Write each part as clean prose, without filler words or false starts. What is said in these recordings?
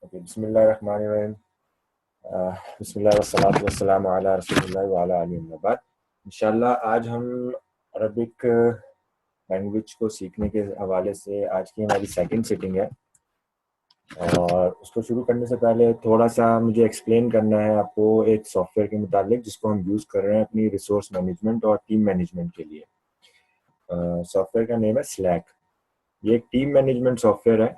Okay, बिस्मिल्लाहिर्रहमानिर्रहीम। बिस्मिल्लाह वस्सलातु वस्सलामु अला रसूलिल्लाह व अला आलिहि व बाद। इंशाल्लाह आज हम अरबिक लैंग्वेज को सीखने के हवाले से आज की हमारी सेकंड सिटिंग है, और उसको शुरू करने से पहले थोड़ा सा मुझे एक्सप्लेन करना है आपको एक सॉफ्टवेयर के मुतालिक जिसको हम यूज़ कर रहे हैं अपनी रिसोर्स मैनेजमेंट और टीम मैनेजमेंट के लिए। सॉफ्टवेयर का नेम है स्लैक। ये एक टीम मैनेजमेंट सॉफ्टवेयर है,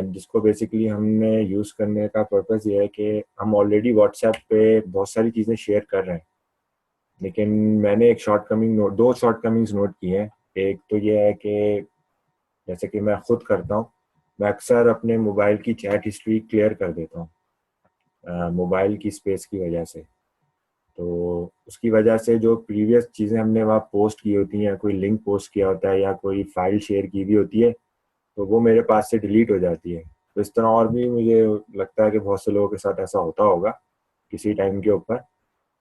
जिसको बेसिकली हमने यूज़ करने का पर्पज़ ये है कि हम ऑलरेडी व्हाट्सएप पे बहुत सारी चीज़ें शेयर कर रहे हैं, लेकिन मैंने एक दो शॉर्टकमिंग्स नोट की हैं। एक तो ये है कि जैसे कि मैं खुद करता हूँ, मैं अक्सर अपने मोबाइल की चैट हिस्ट्री क्लियर कर देता हूँ मोबाइल की स्पेस की वजह से। तो उसकी वजह से जो प्रीवियस चीज़ें हमने वहाँ पोस्ट की होती हैं, कोई लिंक पोस्ट किया होता है या कोई फाइल शेयर की हुई होती है, तो वो मेरे पास से डिलीट हो जाती है। तो इस तरह और भी मुझे लगता है कि बहुत से लोगों के साथ ऐसा होता होगा किसी टाइम के ऊपर।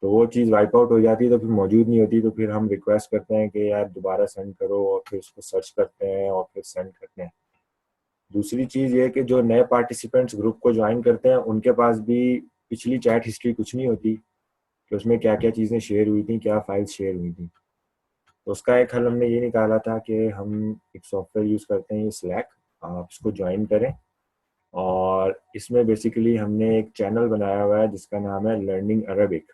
तो वो चीज़ वाइप आउट हो जाती है, तो फिर मौजूद नहीं होती, तो फिर हम रिक्वेस्ट करते हैं कि यार दोबारा सेंड करो, और फिर उसको सर्च करते हैं और फिर सेंड करते हैं। दूसरी चीज़ ये कि जो नए पार्टिसिपेंट्स ग्रुप को ज्वाइन करते हैं उनके पास भी पिछली चैट हिस्ट्री कुछ नहीं होती कि उसमें क्या क्या चीज़ें शेयर हुई थी, क्या फाइल्स शेयर हुई थी। तो उसका एक हल हमने ये निकाला था कि हम एक सॉफ्टवेयर यूज़ करते हैं, ये स्लैक। आप इसको ज्वाइन करें, और इसमें बेसिकली हमने एक चैनल बनाया हुआ है जिसका नाम है लर्निंग अरबिक।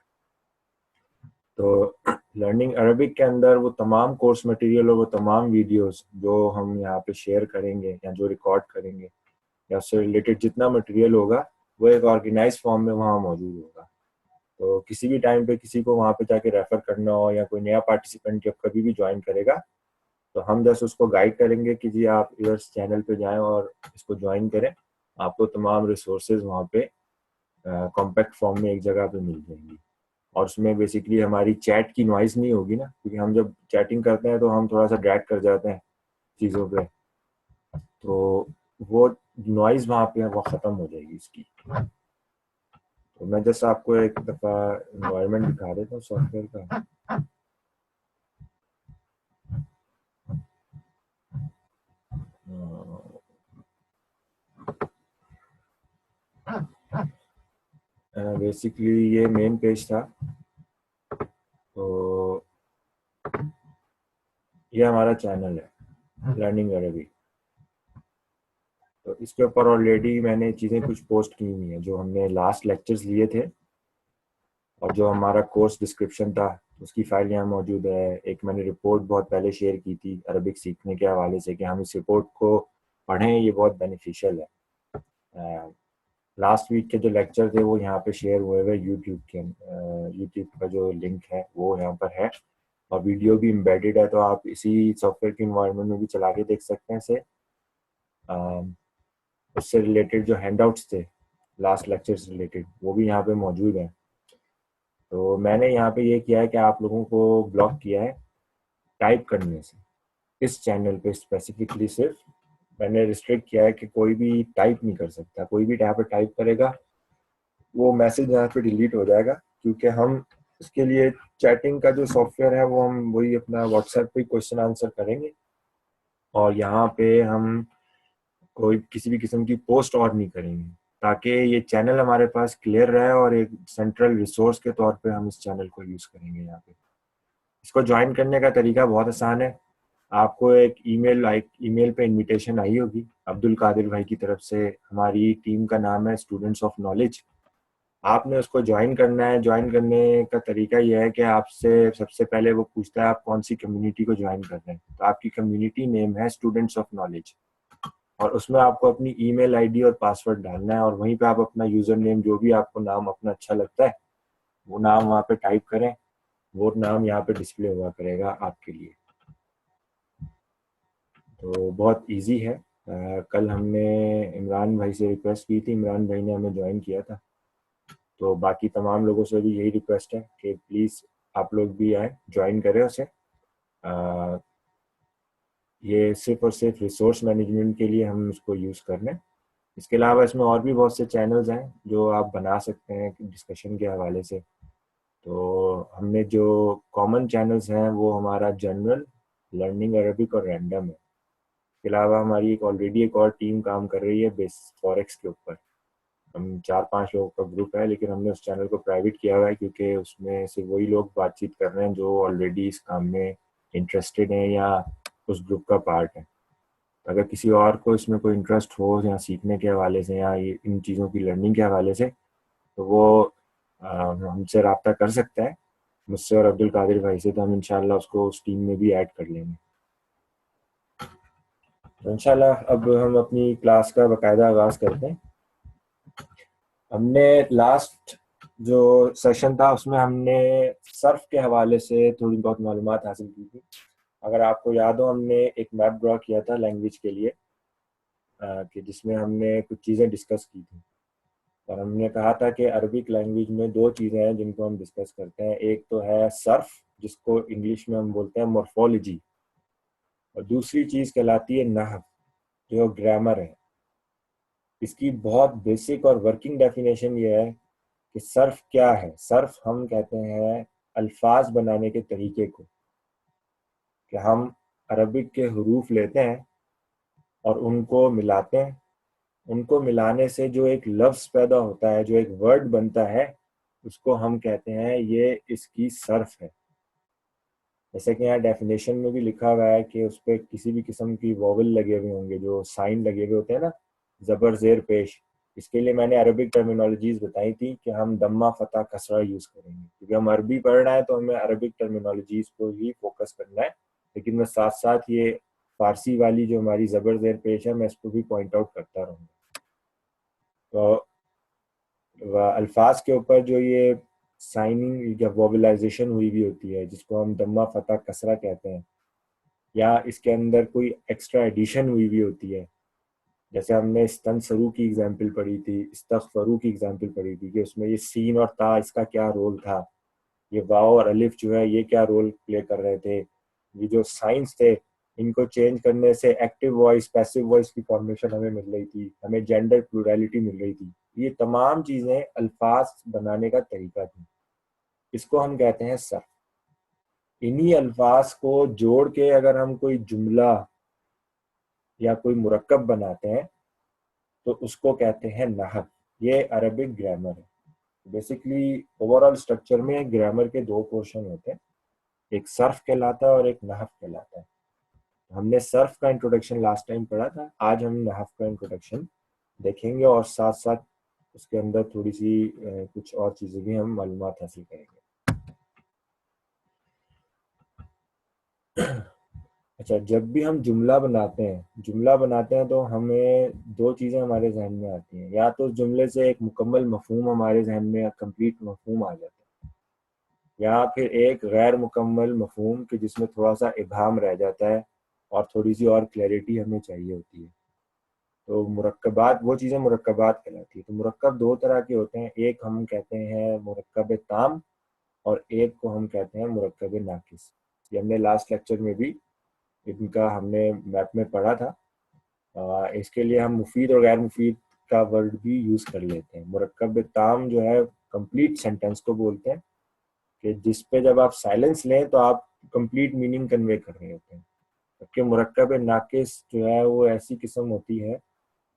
तो लर्निंग अरबिक के अंदर वो तमाम कोर्स मटेरियल और वो तमाम वीडियोस जो हम यहाँ पे शेयर करेंगे या जो रिकॉर्ड करेंगे या उससे रिलेटेड जितना मटेरियल होगा, वो एक ऑर्गेनाइज फॉर्म में वहाँ मौजूद होगा। तो किसी भी टाइम पे किसी को वहाँ पे जाके रेफर करना हो, या कोई नया पार्टिसिपेंट जब कभी भी ज्वाइन करेगा, तो हम जस्ट उसको गाइड करेंगे कि जी आप इस चैनल पे जाएं और इसको ज्वाइन करें। आपको तमाम रिसोर्सेज वहाँ पे कॉम्पैक्ट फॉर्म में एक जगह पे मिल जाएंगी। और उसमें बेसिकली हमारी चैट की नॉइस नहीं होगी ना, क्योंकि हम जब चैटिंग करते हैं तो हम थोड़ा सा ड्रैग कर जाते हैं चीज़ों पे, तो वो नॉइस वहाँ पे वो ख़त्म हो जाएगी इसकी। तो मैं जस्ट आपको एक दफ़ा इन्वायरमेंट दिखा देता हूँ सॉफ्टवेयर का। बेसिकली ये मेन पेज था। तो ये हमारा चैनल है लर्निंग अरबी। तो इसके ऊपर ऑलरेडी मैंने चीज़ें कुछ पोस्ट की हुई हैं जो हमने लास्ट लेक्चर्स लिए थे, और जो हमारा कोर्स डिस्क्रिप्शन था उसकी फाइल यहाँ मौजूद है। एक मैंने रिपोर्ट बहुत पहले शेयर की थी अरबिक सीखने के हवाले से कि हम इस रिपोर्ट को पढ़ें, ये बहुत बेनिफिशियल है। लास्ट वीक के जो लेक्चर थे वो यहाँ पे शेयर हुए हुए यूट्यूब का जो लिंक है वो यहाँ पर है, और वीडियो भी एम्बेडेड है, तो आप इसी सॉफ्टवेयर के इन्वायरमेंट में भी चला के देख सकते हैं इसे। उससे रिलेटेड जो हैंडआउट्स थे लास्ट लेक्चर से रिलेटेड वो भी यहाँ पे मौजूद है। तो मैंने यहाँ पे ये किया है कि आप लोगों को ब्लॉक किया है टाइप करने से। इस चैनल पे स्पेसिफिकली सिर्फ मैंने रिस्ट्रिक्ट किया है कि कोई भी टाइप नहीं कर सकता। कोई भी यहाँ पे टाइप करेगा वो मैसेज यहाँ पे डिलीट हो जाएगा, क्योंकि हम इसके लिए चैटिंग का जो सॉफ्टवेयर है वो हम वही अपना व्हाट्सएप पे क्वेश्चन आंसर करेंगे, और यहाँ पे हम कोई किसी भी किस्म की पोस्ट और नहीं करेंगे, ताकि ये चैनल हमारे पास क्लियर रहे और एक सेंट्रल रिसोर्स के तौर पे हम इस चैनल को यूज़ करेंगे यहाँ पे। इसको ज्वाइन करने का तरीका बहुत आसान है। आपको एक ईमेल पे इनविटेशन आई होगी अब्दुल कादिर भाई की तरफ से। हमारी टीम का नाम है स्टूडेंट्स ऑफ नॉलेज। आपने उसको ज्वाइन करना है। ज्वाइन करने का तरीका यह है कि आपसे सबसे पहले वो पूछता है आप कौन सी कम्युनिटी को ज्वाइन कर रहे हैं। तो आपकी कम्युनिटी नेम है स्टूडेंट्स ऑफ नॉलेज, और उसमें आपको अपनी ईमेल आईडी और पासवर्ड डालना है, और वहीं पे आप अपना यूजर नेम जो भी आपको नाम अपना अच्छा लगता है वो नाम वहाँ पे टाइप करें। वो नाम यहाँ पे डिस्प्ले हुआ करेगा आपके लिए। तो बहुत इजी है। कल हमने इमरान भाई से रिक्वेस्ट की थी, इमरान भाई ने हमें ज्वाइन किया था। तो बाकी तमाम लोगों से भी यही रिक्वेस्ट है कि प्लीज़ आप लोग भी आए, ज्वाइन करें उसे। ये सिर्फ और सिर्फ रिसोर्स मैनेजमेंट के लिए हम इसको यूज़ कर रहे हैं। इसके अलावा इसमें और भी बहुत से चैनल्स हैं जो आप बना सकते हैं डिस्कशन के हवाले से। तो हमने जो कॉमन चैनल्स हैं वो हमारा जनरल, लर्निंग अरबिक और रैंडम है। इसके अलावा हमारी एक ऑलरेडी एक और टीम काम कर रही है बेस फॉरेक्स के ऊपर। हम 4-5 लोगों का ग्रुप है, लेकिन हमने उस चैनल को प्राइवेट किया हुआ है क्योंकि उसमें से वही लोग बातचीत कर रहे हैं जो ऑलरेडी इस काम में इंटरेस्टेड हैं या उस ग्रुप का पार्ट है। अगर किसी और को इसमें कोई इंटरेस्ट हो या सीखने के हवाले से या इन चीज़ों की लर्निंग के हवाले से, तो वो हमसे रब्ता कर सकता है, मुझसे और अब्दुल कादिर भाई से। तो हम इंशाल्लाह उसको उस टीम में भी ऐड कर लेंगे। तो इंशाल्लाह अब हम अपनी क्लास का बाकायदा आगाज़ करते हैं। हमने लास्ट जो सेशन था उसमें हमने सर्फ के हवाले से थोड़ी बहुत मालूमात हासिल की थी। अगर आपको याद हो, हमने एक मैप ड्रॉ किया था लैंग्वेज के लिए, कि जिसमें हमने कुछ चीज़ें डिस्कस की थी। और हमने कहा था कि अरबिक लैंग्वेज में दो चीज़ें हैं जिनको हम डिस्कस करते हैं। एक तो है सर्फ, जिसको इंग्लिश में हम बोलते हैं मॉर्फोलॉजी, और दूसरी चीज़ कहलाती है नहव, जो ग्रामर है। इसकी बहुत बेसिक और वर्किंग डेफिनेशन ये है कि सर्फ क्या है। सर्फ हम कहते हैं अल्फाज बनाने के तरीके को, कि हम अरबिक के हरूफ लेते हैं और उनको मिलाते हैं। उनको मिलाने से जो एक लफ्ज़ पैदा होता है, जो एक वर्ड बनता है, उसको हम कहते हैं ये इसकी सर्फ है। जैसे कि यहाँ डेफिनेशन में भी लिखा हुआ है कि उस पर किसी भी किस्म की वॉवल लगे हुए होंगे, जो साइन लगे हुए होते हैं ना, ज़बर ज़ेर पेश। इसके लिए मैंने अरबिक टर्मिनोलॉजीज बताई थी कि हम दम्मा फतह कसरा यूज़ करेंगे, क्योंकि हम अरबी पढ़ रहे हैं तो हमें अरबिक टर्मिनोलॉजीज को ही फोकस करना है। लेकिन मैं साथ साथ ये फारसी वाली जो हमारी ज़बर ज़ेर पेश है, मैं इसको भी पॉइंट आउट करता रहूँगा। तो अल्फाज के ऊपर जो ये साइनिंग या वोबलाइजेशन हुई भी होती है, जिसको हम दम्मा फतह कसरा कहते हैं, या इसके अंदर कोई एक्स्ट्रा एडिशन हुई भी होती है। जैसे हमने इस्तनसरू की एग्जांपल पढ़ी थी, इस्तगफरू की एग्जांपल पढ़ी थी, कि उसमें ये सीन और ता इसका क्या रोल था, ये वाव और अलिफ जो है ये क्या रोल प्ले कर रहे थे। ये जो साइंस थे, इनको चेंज करने से एक्टिव वॉइस पैसिव वॉइस की फॉर्मेशन हमें मिल रही थी, हमें जेंडर प्लूरलिटी मिल रही थी। ये तमाम चीज़ें अल्फाज बनाने का तरीका थी, इसको हम कहते हैं सर्फ। इन्हीं अल्फाज को जोड़ के अगर हम कोई जुमला या कोई मुरक्कब बनाते हैं तो उसको कहते हैं नहव। ये अरबिक ग्रामर है। बेसिकली ओवरऑल स्ट्रक्चर में ग्रामर के दो पोर्शन होते हैं, एक सर्फ कहलाता है और एक नहव कहलाता है। हमने सर्फ का इंट्रोडक्शन लास्ट टाइम पढ़ा था, आज हम नहव का इंट्रोडक्शन देखेंगे और साथ साथ उसके अंदर थोड़ी सी कुछ और चीज़ें भी हम मालूमात हासिल करेंगे। अच्छा, जब भी हम जुमला बनाते हैं तो हमें दो चीज़ें हमारे जहन में आती हैं। या तो उस जुमले से एक मुकम्मल मफहूम हमारे जहन में, कंप्लीट मफहूम आ जाता है, या फिर एक गैर मुकम्मल मफहूम कि जिसमें थोड़ा सा इबहम रह जाता है और थोड़ी सी और क्लैरिटी हमें चाहिए होती है। तो मुरक्कबात, वो चीज़ें मुरक्कबात कहलाती है। तो मुरक्कब दो तरह के होते हैं, एक हम कहते हैं मुरक्कब ताम और एक को हम कहते हैं मुरक्कब नाकिस। ये हमने लास्ट लेक्चर में भी इनका हमने मैप में पढ़ा था। इसके लिए हम मुफीद और गैर मुफीद का वर्ड भी यूज़ कर लेते हैं। मुरक्कब ताम जो है कंप्लीट सेंटेंस को बोलते हैं, कि जिस पे जब आप साइलेंस लें तो आप कंप्लीट मीनिंग कन्वे कर रहे होते हैं। जबकि मुरक्कब नाकिस जो है वो ऐसी किस्म होती है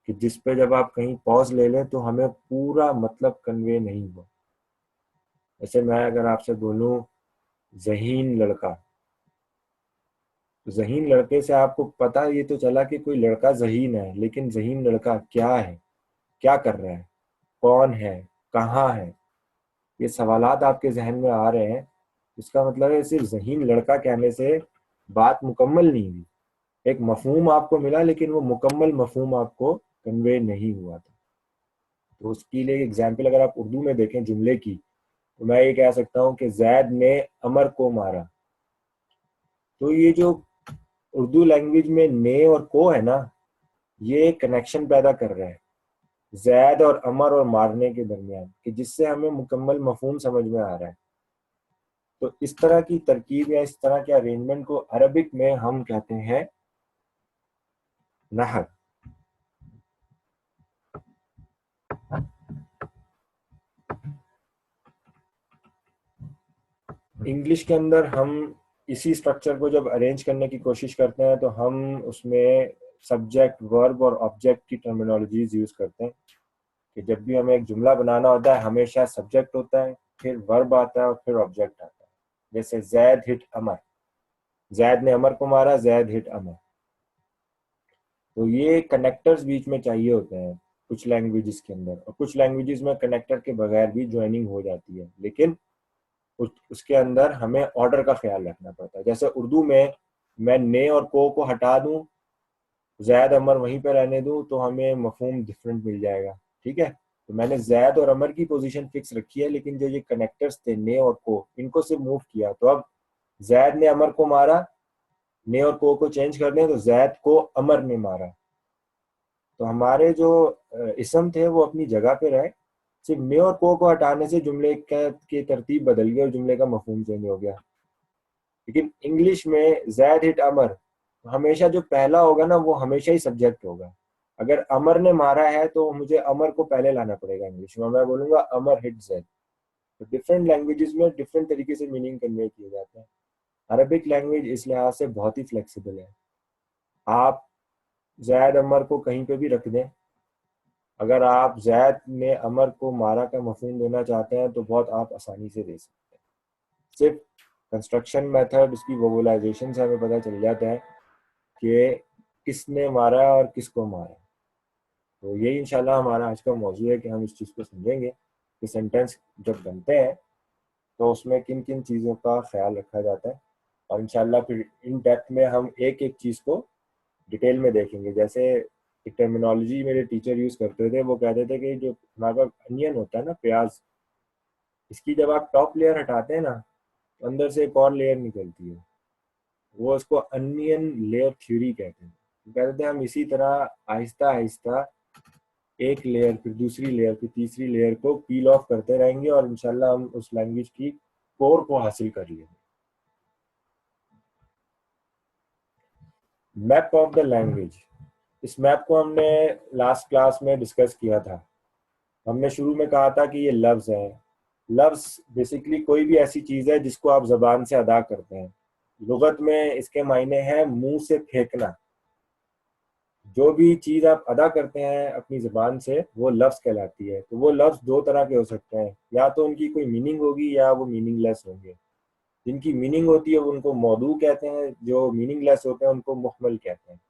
कि जिस पे जब आप कहीं पॉज ले लें तो हमें पूरा मतलब कन्वे नहीं हुआ। जैसे मैं अगर आपसे बोलूं ज़हीन लड़का, तो ज़हीन लड़के से आपको पता ये तो चला कि कोई लड़का ज़हीन है, लेकिन ज़हीन लड़का क्या है, क्या कर रहा है, कौन है, कहाँ है, ये सवालात आपके जहन में आ रहे हैं। इसका मतलब है सिर्फ ज़हीन लड़का कहने से बात मुकम्मल नहीं हुई। एक मफहूम आपको मिला, लेकिन वो मुकम्मल मफहूम आपको कन्वे नहीं हुआ था। तो उसके लिए एग्जाम्पल अगर आप उर्दू में देखें जुमले की, तो मैं ये कह सकता हूँ कि जैद ने अमर को मारा। तो ये जो उर्दू लैंग्वेज में ने और को है ना, ये कनेक्शन पैदा कर रहा है जैद और अमर और मारने के दरमियान, कि जिससे हमें मुकम्मल मफहूम समझ में आ रहा है। तो इस तरह की तरकीब या इस तरह के अरेंजमेंट को अरबिक में हम कहते हैं नहव। इंग्लिश के अंदर हम इसी स्ट्रक्चर को जब अरेंज करने की कोशिश करते हैं तो हम उसमें सब्जेक्ट, वर्ब और ऑब्जेक्ट की टर्मिनोलॉजीज यूज करते हैं, कि जब भी हमें एक जुमला बनाना होता है हमेशा सब्जेक्ट होता है, फिर वर्ब आता है और फिर ऑब्जेक्ट आता है। जैसे जैद हिट अमर, जैद ने अमर को मारा, जैद हिट अमर। तो ये कनेक्टर्स बीच में चाहिए होते हैं कुछ लैंग्वेजेस के अंदर, और कुछ लैंग्वेजेस में कनेक्टर के बगैर भी ज्वाइनिंग हो जाती है, लेकिन उसके अंदर हमें ऑर्डर का ख्याल रखना पड़ता है। जैसे उर्दू में मैं ने और को हटा दूं, जैद अमर वहीं पे रहने दूं, तो हमें मफहूम डिफरेंट मिल जाएगा। ठीक है, तो मैंने जैद और अमर की पोजीशन फिक्स रखी है, लेकिन जो ये कनेक्टर्स थे ने और को, इनको सिर्फ मूव किया। तो अब जैद ने अमर को मारा, ने और को चेंज कर दें तो जैद को अमर ने मारा। तो हमारे जो इसम थे वो अपनी जगह पे रहे, सिर्फ ने और को हटाने से जुमले की तरतीब बदल गई और जुमले का मफहूम चेंज हो गया। लेकिन इंग्लिश में जैद हिट अमर, तो हमेशा जो पहला होगा ना वो हमेशा ही सब्जेक्ट होगा। अगर अमर ने मारा है तो मुझे अमर को पहले लाना पड़ेगा इंग्लिश में, मैं बोलूंगा अमर हिट जैद। तो डिफरेंट लैंग्वेजेस में डिफरेंट तरीके से मीनिंग कन्वे किए जाते हैं। अरबिक लैंग्वेज इस लिहाज से बहुत ही फ्लेक्सिबल है। आप जैद अमर को कहीं पे भी रख दें, अगर आप जैद ने अमर को मारा का मफहूम देना चाहते हैं तो बहुत आप आसानी से दे सकते हैं। सिर्फ कंस्ट्रक्शन मेथड, उसकी वोबलाइजेशन से हमें पता चल जाता है कि किसने मारा और किसको मारा। तो यही इंशाल्लाह हमारा आज का मौजू है कि हम इस चीज़ को समझेंगे कि सेंटेंस जब बनते हैं तो उसमें किन किन चीज़ों का ख्याल रखा जाता है, और इंशाल्लाह फिर इन डेप्थ में हम एक एक चीज़ को डिटेल में देखेंगे। जैसे एक टर्मिनोलॉजी मेरे टीचर यूज़ करते थे, वो कहते थे कि जो हमारा अनियन होता है ना, प्याज, इसकी जब आप टॉप लेयर हटाते हैं ना तो अंदर से एक और लेयर निकलती है, वो उसको अनियन लेयर थ्योरी कहते हैं। तो कहते थे हम इसी तरह आहिस्ता आहिस्ता एक लेयर, फिर दूसरी लेयर, फिर तीसरी लेयर को पील ऑफ करते रहेंगे और इंशाल्लाह हम उस लैंग्वेज की कोर को हासिल कर लेंगे। मैप ऑफ द लैंग्वेज, इस मैप को हमने लास्ट क्लास में डिस्कस किया था। हमने शुरू में कहा था कि ये लफ्ज है। लफ्ज बेसिकली कोई भी ऐसी चीज है जिसको आप जबान से अदा करते हैं। लुगत में इसके मायने हैं मुंह से फेंकना। जो भी चीज आप अदा करते हैं अपनी जबान से वो लफ्ज कहलाती है। तो वो लफ्ज दो तरह के हो सकते हैं, या तो उनकी कोई मीनिंग होगी या वो मीनिंगलेस होंगे। जिनकी मीनिंग होती है उनको मौदू कहते हैं, जो मीनिंगलेस होते हैं उनको मुहमल कहते हैं।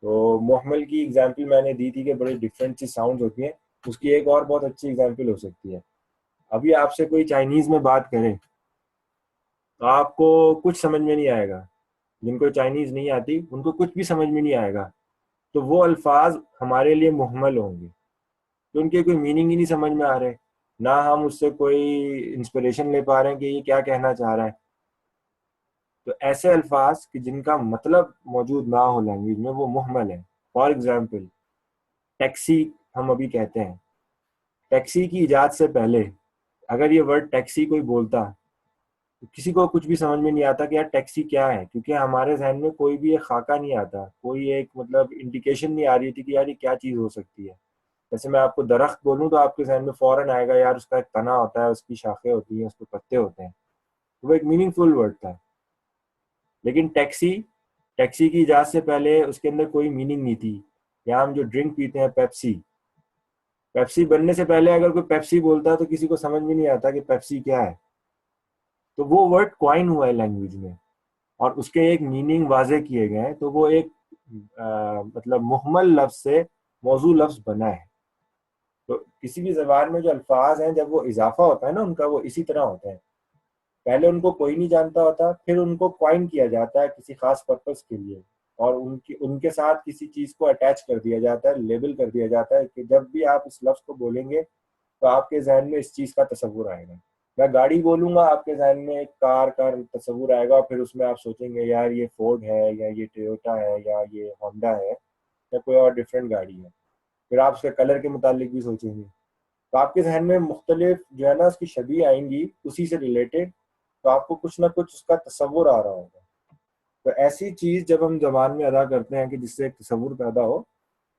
तो मुहमल की एग्जाम्पल मैंने दी थी कि बड़ी डिफरेंट सी साउंड होती हैं। उसकी एक और बहुत अच्छी एग्जाम्पल हो सकती है, अभी आपसे कोई चाइनीज में बात करे तो आपको कुछ समझ में नहीं आएगा। जिनको चाइनीज नहीं आती उनको कुछ भी समझ में नहीं आएगा, तो वो अल्फाज हमारे लिए मुहमल होंगे, तो उनके कोई मीनिंग ही नहीं समझ में आ रहे, ना हम उससे कोई इंस्पिरेशन ले पा रहे हैं कि ये क्या कहना चाह रहा है। तो ऐसे अल्फाज कि जिनका मतलब मौजूद ना हो लैंग्वेज में वो मुहमल है। फॉर एग्जाम्पल टैक्सी, हम अभी कहते हैं टैक्सी की इजाद से पहले अगर ये वर्ड टैक्सी कोई बोलता तो किसी को कुछ भी समझ में नहीं आता कि यार टैक्सी क्या है, क्योंकि हमारे जहन में कोई भी एक खाका नहीं आता, कोई एक मतलब इंडिकेशन नहीं आ रही थी कि यार ये क्या चीज़ हो सकती है। जैसे मैं आपको दरख्त बोलूँ तो आपके जहन में फौरन आएगा यार उसका एक तना होता है, उसकी शाखें होती हैं, उसके पत्ते होते हैं। तो वो एक मीनिंगफुल वर्ड था। लेकिन टैक्सी, टैक्सी की इजाज़त से पहले उसके अंदर कोई मीनिंग नहीं थी। या हम जो ड्रिंक पीते हैं पेप्सी, पेप्सी बनने से पहले अगर कोई पेप्सी बोलता तो किसी को समझ में नहीं आता कि पेप्सी क्या है। तो वो वर्ड क्वाइन हुआ है लैंग्वेज में और उसके एक मीनिंग वाजे किए गए हैं, तो वो एक मतलब मुहम्मल लफ्ज से मौजू लफ्ज बना है। तो किसी भी जबान में जो अल्फाज हैं जब वो इजाफा होता है ना उनका, वो इसी तरह होता है। पहले उनको कोई नहीं जानता होता, फिर उनको क्वाइन किया जाता है किसी खास पर्पस के लिए, और उनकी उनके साथ किसी चीज को अटैच कर दिया जाता है, लेबल कर दिया जाता है कि जब भी आप इस लफ्ज को बोलेंगे तो आपके जहन में इस चीज का तस्वुर आएगा। मैं गाड़ी बोलूंगा आपके जहन में एक कार का तस्वुर आएगा, फिर उसमें आप सोचेंगे यार ये फोर्ड है या ये टोयोटा है या ये होंडा है या कोई और डिफरेंट गाड़ी है। फिर आप उसके कलर के मुतालिक भी सोचेंगे, तो आपके जहन में मुख्तलिफ जो है ना उसकी छवि आएंगी उसी से रिलेटेड, तो आपको कुछ ना कुछ उसका तस्वुर आ रहा होगा। तो ऐसी चीज जब हम जबान में अदा करते हैं कि जिससे एक तस्वुर पैदा हो,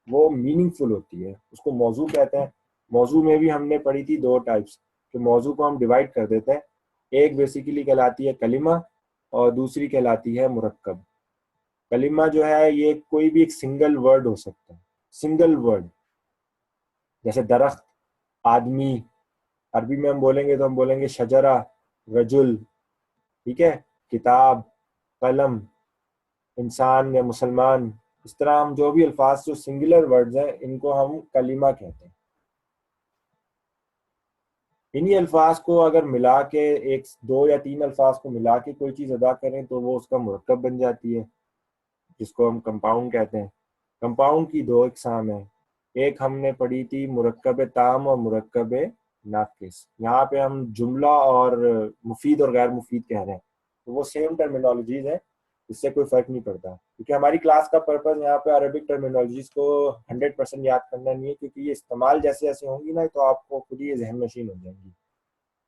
वो मीनिंगफुल होती है, उसको मौजू कहते हैं। मौजू में भी हमने पढ़ी थी दो टाइप्स, कि मौजू को हम डिवाइड कर देते हैं। एक बेसिकली कहलाती है कलिमा और दूसरी कहलाती है मुरक्कब। कलिमा जो है ये कोई भी एक सिंगल वर्ड हो सकता है, सिंगल वर्ड। जैसे दरख्त, आदमी, अरबी में हम बोलेंगे तो हम बोलेंगे शजरा, रजुल, ठीक है, किताब, कलम, इंसान या मुसलमान। इस तरह हम जो भी अल्फाज जो सिंगुलर वर्ड्स हैं इनको हम कलिमा कहते हैं। इन्हीं अल्फाज को अगर मिला के, एक दो या तीन अल्फाज को मिला के कोई चीज़ अदा करें तो वो उसका मुरक्कब बन जाती है, जिसको हम कंपाउंड कहते हैं। कंपाउंड की दो इकसाम है, एक हमने पढ़ी थी मुरक्कब ताम और मुरक्कब नाकिस। यहाँ पे हम जुमला और मुफीद और गैर मुफीद कह रहे हैं, तो वो सेम टर्मिनोलॉजीज है, इससे कोई फर्क नहीं पड़ता। क्योंकि हमारी क्लास का पर्पज यहाँ पे अरबिक टर्मिनोलॉजीज को 100% याद करना नहीं है, क्योंकि ये इस्तेमाल जैसे जैसे होंगी ना तो आपको खुद ही ये जहन नशीन हो जाएंगी।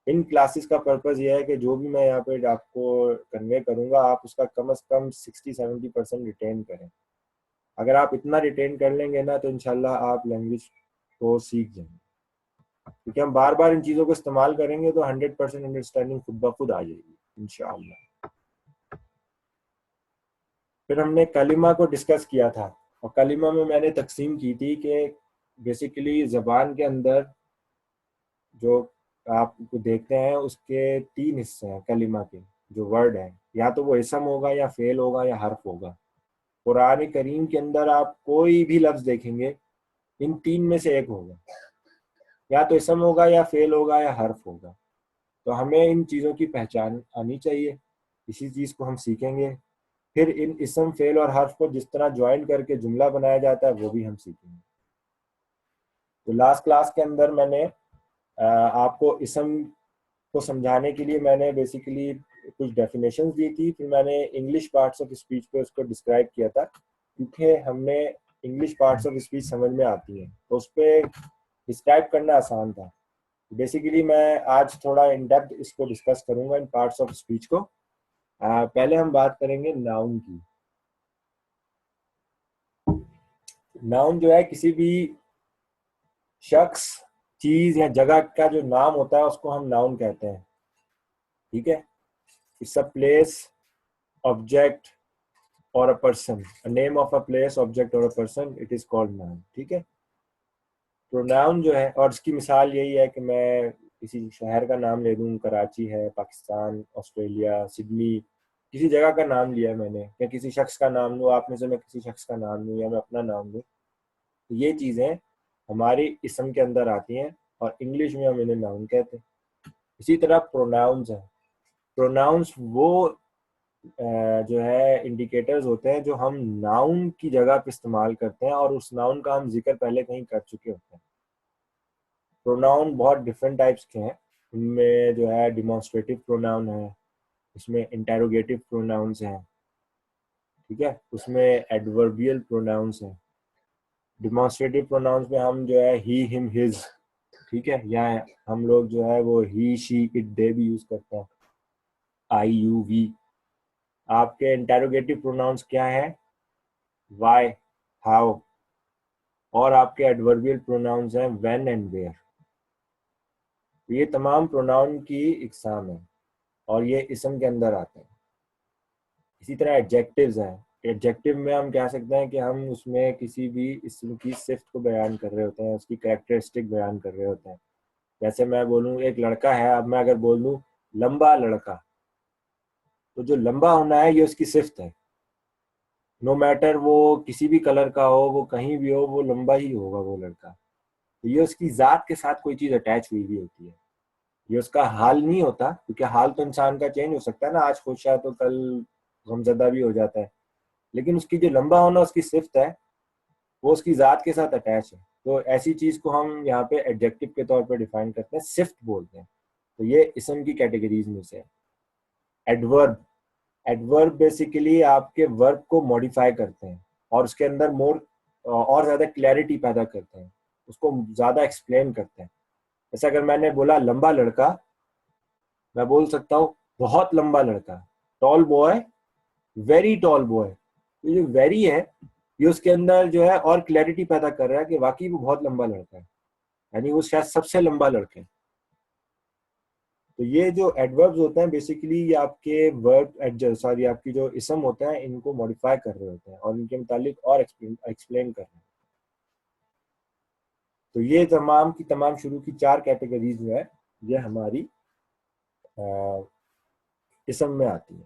इन क्लासेस का पर्पज ये है कि जो भी मैं यहाँ पे आपको कन्वे करूँगा आप उसका कम से कम 60-70% रिटेन करें। अगर आप इतना रिटेन कर लेंगे ना तो इंशाल्लाह आप लैंग्वेज को सीख जाएंगे, क्योंकि हम बार बार इन चीज़ों को इस्तेमाल करेंगे तो 100% अंडरस्टैंडिंग खुद ब खुद आ जाएगी इंशाल्लाह। फिर हमने कलिमा को डिस्कस किया था, और कलिमा में मैंने तकसीम की थी कि बेसिकली ज़बान के अंदर जो आप देखते हैं उसके तीन हिस्से हैं कलिमा के। जो वर्ड है या तो वो इसम होगा या फेल होगा या हर्फ होगा। कुरान करीम के अंदर आप कोई भी लफ्ज देखेंगे इन तीन में से एक होगा, या तो इसम होगा या फेल होगा या हर्फ होगा। तो हमें इन चीज़ों की पहचान आनी चाहिए, इसी चीज़ को हम सीखेंगे। फिर इन इसम, फेल और हर्फ को जिस तरह ज्वाइन करके जुमला बनाया जाता है वो भी हम सीखेंगे। तो लास्ट क्लास के अंदर मैंने आपको इसम को समझाने के लिए मैंने बेसिकली कुछ डेफिनेशंस दी थी, फिर मैंने इंग्लिश पार्ट्स ऑफ स्पीच पे उसको डिस्क्राइब किया था, क्योंकि हमने इंग्लिश पार्ट्स ऑफ स्पीच समझ में आती हैं तो उस पर डिस्क्राइब करना आसान था। बेसिकली मैं आज थोड़ा इन डेप्थ इसको डिस्कस करूंगा इन पार्ट्स ऑफ स्पीच को। पहले हम बात करेंगे नाउन की। नाउन जो है किसी भी शख्स, चीज या जगह का जो नाम होता है उसको हम नाउन कहते हैं, ठीक है। इट्स अ प्लेस, ऑब्जेक्ट और a person, a name of a place, object और a person, it is called noun, ठीक है। प्रोनाउन जो है, और इसकी मिसाल यही है कि मैं किसी शहर का नाम ले लूँ, कराची है, पाकिस्तान, ऑस्ट्रेलिया, सिडनी, किसी जगह का नाम लिया है मैंने, या किसी शख्स का नाम लूँ, आप में से मैं किसी शख्स का नाम लूँ या मैं अपना नाम लूँ, तो ये चीज़ें हमारी इसम के अंदर आती हैं और इंग्लिश में हम इन्हें नाउन कहते हैं। इसी तरह प्रोनाउंस हैं। प्रोनाउंस वो जो है इंडिकेटर्स होते हैं जो हम नाउन की जगह पे इस्तेमाल करते हैं, और उस नाउन का हम जिक्र पहले कहीं कर चुके होते हैं। प्रोनाउन बहुत डिफरेंट टाइप्स के हैं। उनमें जो है डिमॉन्स्ट्रेटिव प्रोनाउन है, उसमें इंटेरोगेटिव प्रोनाउंस हैं, ठीक है, उसमें एडवर्बियल प्रोनाउंस हैं। डिमॉन्स्ट्रेटिव प्रोनाउंस में हम जो है ही, हिम, हिज, ठीक है, या हम लोग जो है वो ही, शी, इट, दे भी यूज करते हैं, आई, यू, वी। आपके इंटेरोगेटिव प्रोनाउंस क्या है? Why, how. और आपके एडवर्बियल प्रोनाउंस हैं व्हेन एंड वेयर। ये तमाम प्रोनाउन की इकसाम है और ये इसम के अंदर आते हैं। इसी तरह एडजेक्टिव्स हैं। एडजेक्टिव में हम कह सकते हैं कि हम उसमें किसी भी इसम की सिफ्त को बयान कर रहे होते हैं, उसकी कैरेक्टरिस्टिक बयान कर रहे होते हैं। जैसे मैं बोलूँ एक लड़का है, अब मैं अगर बोल दूँ लंबा लड़का, तो जो लंबा होना है ये उसकी सिफ्त है। नो मैटर वो किसी भी कलर का हो, वो कहीं भी हो, वो लंबा ही होगा वो लड़का। तो ये उसकी जात के साथ कोई चीज़ अटैच हुई भी होती है, ये उसका हाल नहीं होता, क्योंकि हाल तो इंसान का चेंज हो सकता है ना, आज खुश है तो कल गमजदा भी हो जाता है। लेकिन उसकी जो लंबा होना उसकी सिफ्त है, वो उसकी जात के साथ अटैच है। तो ऐसी चीज को हम यहाँ पे एडजेक्टिव के तौर पे डिफाइन करते हैं, सिफ्त बोलते हैं। तो ये इसम की कैटेगरीज में से है। एडवर्ब, एडवर्ब बेसिकली आपके वर्ब को मॉडिफाई करते हैं और उसके अंदर मोर और ज्यादा क्लैरिटी पैदा करते हैं, उसको ज्यादा एक्सप्लेन करते हैं। जैसे अगर मैंने बोला लंबा लड़का, मैं बोल सकता हूँ बहुत लंबा लड़का, tall boy, very tall boy. तो जो वेरी है ये उसके अंदर जो है और क्लैरिटी पैदा कर रहा है कि वाकई वो बहुत लंबा लड़का है, यानी वो शायद सबसे लंबा लड़का है। तो ये जो एडवर्ब्स होते हैं बेसिकली ये आपके वर्ब, सॉरी, आपकी जो इसम होते हैं इनको मॉडिफाई कर रहे होते हैं और इनके मुतालिक और एक्सप्लेन कर रहे हैं। तो ये तमाम की तमाम शुरू की 4 कैटेगरीज जो है ये हमारी इसम में आती है।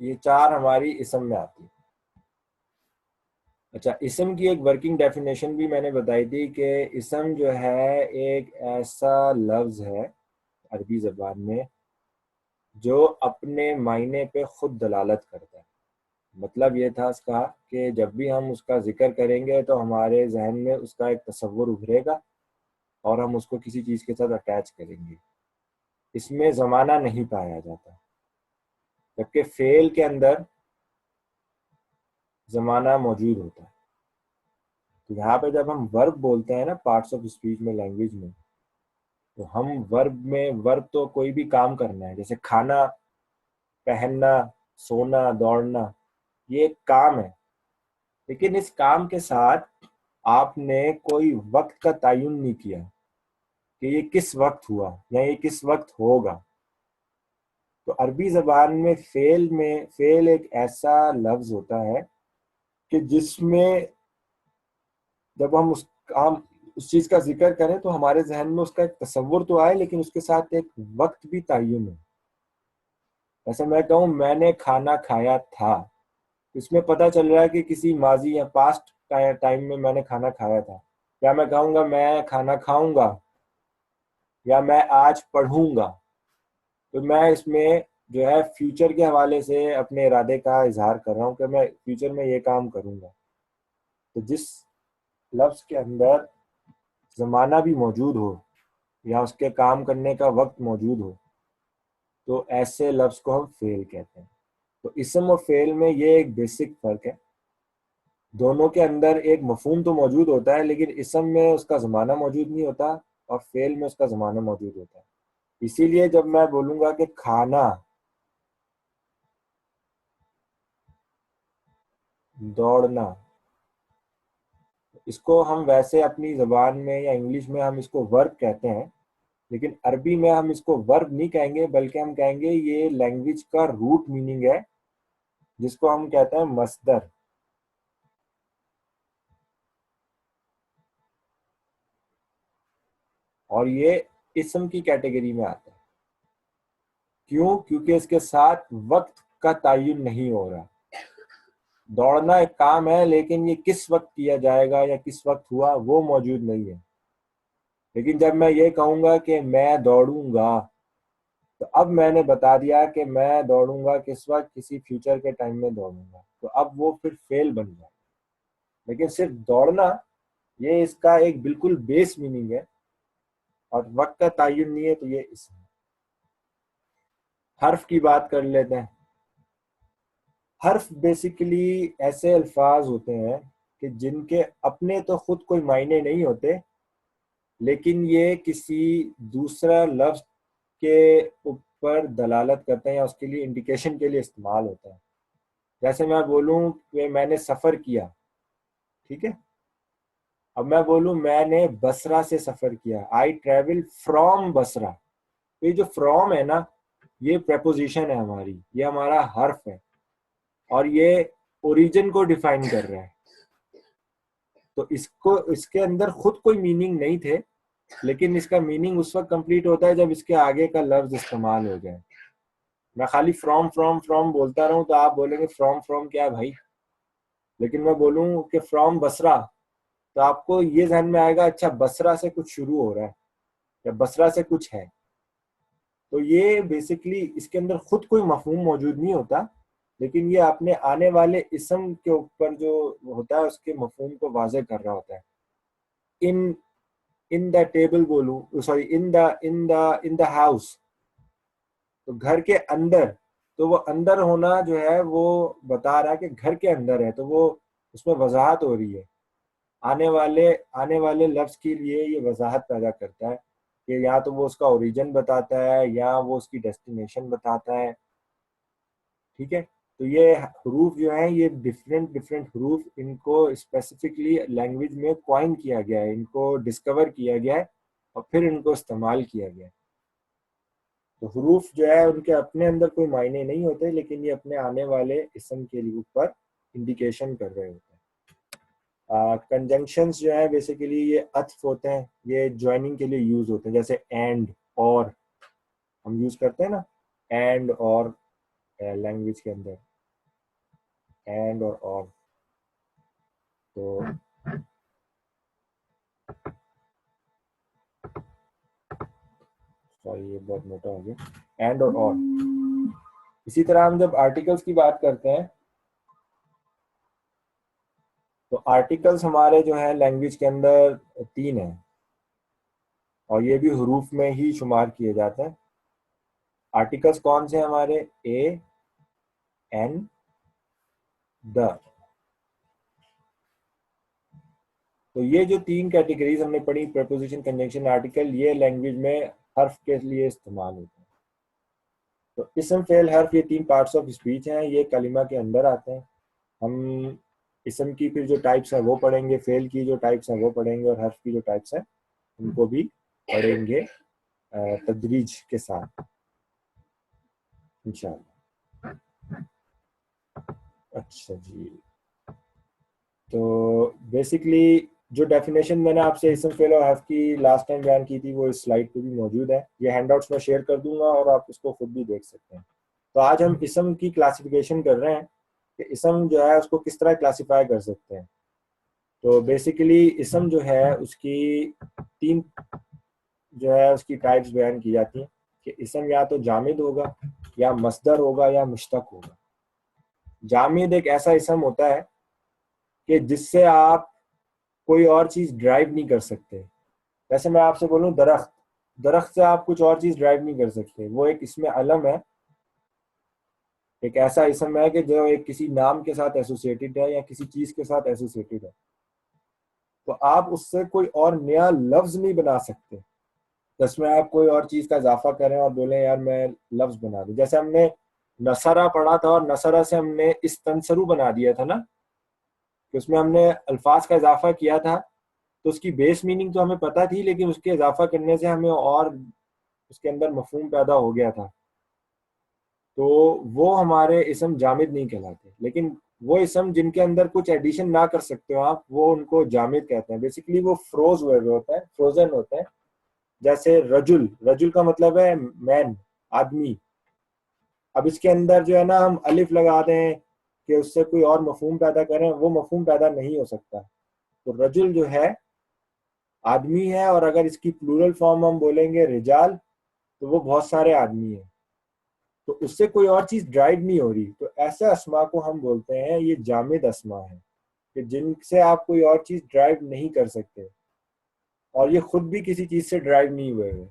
ये 4 हमारी इसम में आती है। अच्छा, इसम की एक वर्किंग डेफिनेशन भी मैंने बताई थी कि इसम जो है एक ऐसा लफ्ज है अरबी ज़बान में जो अपने मायने पे खुद दलालत करता है। मतलब ये था इसका कि जब भी हम उसका जिक्र करेंगे तो हमारे जहन में उसका एक तस्वुर उभरेगा और हम उसको किसी चीज़ के साथ अटैच करेंगे। इसमें ज़माना नहीं पाया जाता, जबकि फेल के अंदर ज़माना मौजूद होता है। तो यहाँ पे जब हम वर्ब बोलते हैं ना पार्ट्स ऑफ स्पीच में, लैंग्वेज में, तो हम वर्ब तो कोई भी काम करना है, जैसे खाना, पहनना, सोना, दौड़ना, ये एक काम है। लेकिन इस काम के साथ आपने कोई वक्त का तयन नहीं किया कि ये किस वक्त हुआ या ये किस वक्त होगा। तो अरबी ज़बान में फेल एक ऐसा लफ्ज़ होता है कि जिसमें जब हम उस चीज़ का जिक्र करें तो हमारे जहन में उसका एक तस्वुर तो आए, लेकिन उसके साथ एक वक्त भी तयन है। जैसे मैं कहूँ मैंने खाना खाया था, इसमें पता चल रहा है कि किसी माजी या पास्ट टाइम में मैंने खाना खाया था। या मैं कहूँगा मैं खाना खाऊंगा या मैं आज पढ़ूंगा, तो मैं इसमें जो है फ्यूचर के हवाले से अपने इरादे का इजहार कर रहा हूँ कि मैं फ्यूचर में ये काम करूंगा। तो जिस लफ्ज़ के अंदर ज़माना भी मौजूद हो या उसके काम करने का वक्त मौजूद हो, तो ऐसे लफ्ज़ को हम फेल कहते हैं। तो इसम और फेल में ये एक बेसिक फ़र्क है। दोनों के अंदर एक मफहूम तो मौजूद होता है, लेकिन इसम में उसका ज़माना मौजूद नहीं होता और फेल में उसका ज़माना मौजूद होता है। इसीलिए जब मैं बोलूँगा कि खाना, दौड़ना, इसको हम वैसे अपनी ज़बान में या इंग्लिश में हम इसको वर्ब कहते हैं, लेकिन अरबी में हम इसको वर्ब नहीं कहेंगे, बल्कि हम कहेंगे ये लैंग्वेज का रूट मीनिंग है, जिसको हम कहते हैं मस्दर। और ये इसम की कैटेगरी में आता है। क्यों? क्योंकि इसके साथ वक्त का तयन नहीं हो रहा। दौड़ना एक काम है, लेकिन ये किस वक्त किया जाएगा या किस वक्त हुआ वो मौजूद नहीं है। लेकिन जब मैं ये कहूंगा कि मैं दौड़ूंगा, तो अब मैंने बता दिया कि मैं दौड़ूंगा किस वक्त, किसी फ्यूचर के टाइम में दौड़ूंगा, तो अब वो फिर फेल बन जाए। लेकिन सिर्फ दौड़ना, ये इसका एक बिल्कुल बेस मीनिंग है और वक्त का तयन नहीं है, तो ये इसमें हर्फ की बात कर लेते हैं। हर्फ बेसिकली ऐसे अल्फाज होते हैं कि जिनके अपने तो खुद कोई मायने नहीं होते, लेकिन ये किसी दूसरा लफ्ज के ऊपर दलालत करते हैं या उसके लिए इंडिकेशन के लिए इस्तेमाल होता है। जैसे मैं बोलूं कि मैंने सफ़र किया, ठीक है। अब मैं बोलूं मैंने बसरा से सफ़र किया, आई ट्रेवल फ्रॉम बसरा। तो ये जो फ्रॉम है ना, ये प्रेपोजिशन है हमारी, ये हमारा हर्फ है और ये ओरिजिन को डिफाइन कर रहा है। तो इसको, इसके अंदर खुद कोई मीनिंग नहीं थे, लेकिन इसका मीनिंग उस वक्त कंप्लीट होता है जब इसके आगे का लफ्ज इस्तेमाल हो जाए। मैं खाली फ्रॉम फ्रॉम फ्रॉम बोलता रहूं तो आप बोलेंगे फ्रॉम फ्रॉम क्या है भाई, लेकिन मैं बोलूं कि फ्रॉम बसरा, तो आपको ये ध्यान में आएगा अच्छा बसरा से कुछ शुरू हो रहा है या बसरा से कुछ है। तो ये बेसिकली इसके अंदर खुद कोई मफहूम मौजूद नहीं होता, लेकिन ये अपने आने वाले इसम के ऊपर जो होता है उसके मफहूम को वाज़ेह कर रहा होता है। इन इन द टेबल बोलूं, सॉरी, इन द हाउस, तो घर के अंदर, तो वो अंदर होना जो है वो बता रहा है कि घर के अंदर है, तो वो उसमें वजाहत हो रही है। आने वाले आने वाले लफ्ज के लिए ये वजाहत पैदा करता है कि या तो वो उसका ओरिजिन बताता है या वो उसकी डेस्टिनेशन बताता है, ठीक है। तो ये हरूफ जो है, ये डिफरेंट डिफरेंट हरूफ, इनको स्पेसिफिकली लैंग्वेज में कॉइन किया गया है, इनको डिस्कवर किया गया है और फिर इनको इस्तेमाल किया गया है। तो हरूफ जो है उनके अपने अंदर कोई मायने नहीं होते, लेकिन ये अपने आने वाले इसम के लिए ऊपर इंडिकेशन कर रहे होते हैं। कंजंक्शंस जो है बेसिकली ये अत्फ होते हैं, ये ज्वाइनिंग के लिए यूज होते हैं, जैसे एंड और हम यूज करते हैं ना, एंड और लैंग्वेज के अंदर एंड और तो सॉरी ये बहुत मोटा हो गया, एंड और। इसी तरह हम जब आर्टिकल्स की बात करते हैं तो आर्टिकल्स हमारे जो है लैंग्वेज के अंदर 3 हैं और ये भी हरूफ में ही शुमार किए जाते हैं। आर्टिकल्स कौन से हैं हमारे? ए, एन, द। तो ये जो 3 कैटेगरीज हमने पढ़ी, प्रपोजिशन, कंजंक्शन, आर्टिकल, ये लैंग्वेज में हर्फ के लिए इस्तेमाल होते हैं। तो इसम, फेल, हर्फ, ये 3 पार्ट्स ऑफ स्पीच हैं, ये कलिमा के अंदर आते हैं। हम इसम की फिर जो टाइप्स हैं वो पढ़ेंगे, फेल की जो टाइप्स हैं वो पढ़ेंगे और हर्फ की जो टाइप्स हैं उनको भी पढ़ेंगे तदरीज के साथ इंशाल्लाह। अच्छा जी, तो बेसिकली जो डेफिनेशन मैंने आपसे इसम, फेल और हर्फ की लास्ट टाइम बयान की थी वो इस स्लाइड पे भी मौजूद है, ये हैंडआउट्स में शेयर कर दूंगा और आप उसको खुद भी देख सकते हैं। तो आज हम इसम की क्लासिफिकेशन कर रहे हैं कि इसम जो है उसको किस तरह क्लासिफाई कर सकते हैं। तो बेसिकली इसम जो है उसकी 3 जो है उसकी टाइप्स बयान की जाती हैं कि इसम या तो जामिद होगा, या मस्दर होगा, या मुश्तक होगा। जामिद एक ऐसा इसम होता है कि जिससे आप कोई और चीज ड्राइव नहीं कर सकते। वैसे मैं आपसे बोलूं दरख्त, दरख्त से आप कुछ और चीज ड्राइव नहीं कर सकते, वो एक इसमें अलम है, एक ऐसा इसम है कि जो एक किसी नाम के साथ एसोसिएटेड है या किसी चीज के साथ एसोसिएटेड है। तो आप उससे कोई और नया लफ्ज नहीं बना सकते। जिसमें आप कोई और चीज का इजाफा करें और बोले यार मैं लफ्ज बना दूं, जैसे हमने नसरा पढ़ा था और नसरा से हमने इस्तंसरु बना दिया था ना, कि उसमें हमने अल्फाज का इजाफा किया था। तो उसकी बेस मीनिंग तो हमें पता थी, लेकिन उसके इजाफा करने से हमें और उसके अंदर मफहूम पैदा हो गया था। तो वो हमारे इसम जामिद नहीं कहलाते, लेकिन वो इसम जिनके अंदर कुछ एडिशन ना कर सकते हो आप, वो उनको जामिद कहते हैं। बेसिकली वो फ्रोज हुए होते हैं, फ्रोजन होते हैं। जैसे रजुल, रजुल का मतलब है मैन, आदमी। अब इसके अंदर जो है ना हम अलिफ लगा दें कि उससे कोई और मफहूम पैदा करें, वो मफहूम पैदा नहीं हो सकता। तो रजुल जो है आदमी है, और अगर इसकी प्लूरल फॉर्म हम बोलेंगे रिजाल, तो वो बहुत सारे आदमी हैं। तो उससे कोई और चीज ड्राइव नहीं हो रही, तो ऐसे अस्मा को हम बोलते हैं ये जामिद अस्मा है, कि जिनसे आप कोई और चीज ड्राइव नहीं कर सकते और ये खुद भी किसी चीज से ड्राइव नहीं हुए हुए।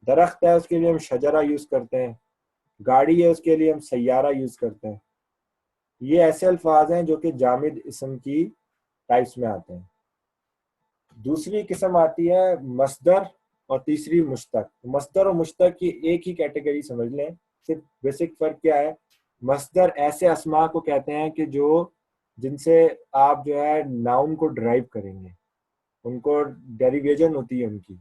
दरख्त है उसके लिए हम शजरा यूज करते हैं, गाड़ी है उसके लिए हम सैयारा यूज करते हैं। ये ऐसे अल्फाज हैं जो कि जामिद इसम की टाइप्स में आते हैं। दूसरी किस्म आती है मस्दर और तीसरी मुश्तक। मस्दर और मुश्तक की एक ही कैटेगरी समझ लें, सिर्फ बेसिक फर्क क्या है? मस्दर ऐसे अस्मा को कहते हैं कि जो जिनसे आप जो है नाउन को ड्राइव करेंगे, उनको डेरिवेशन होती है उनकी,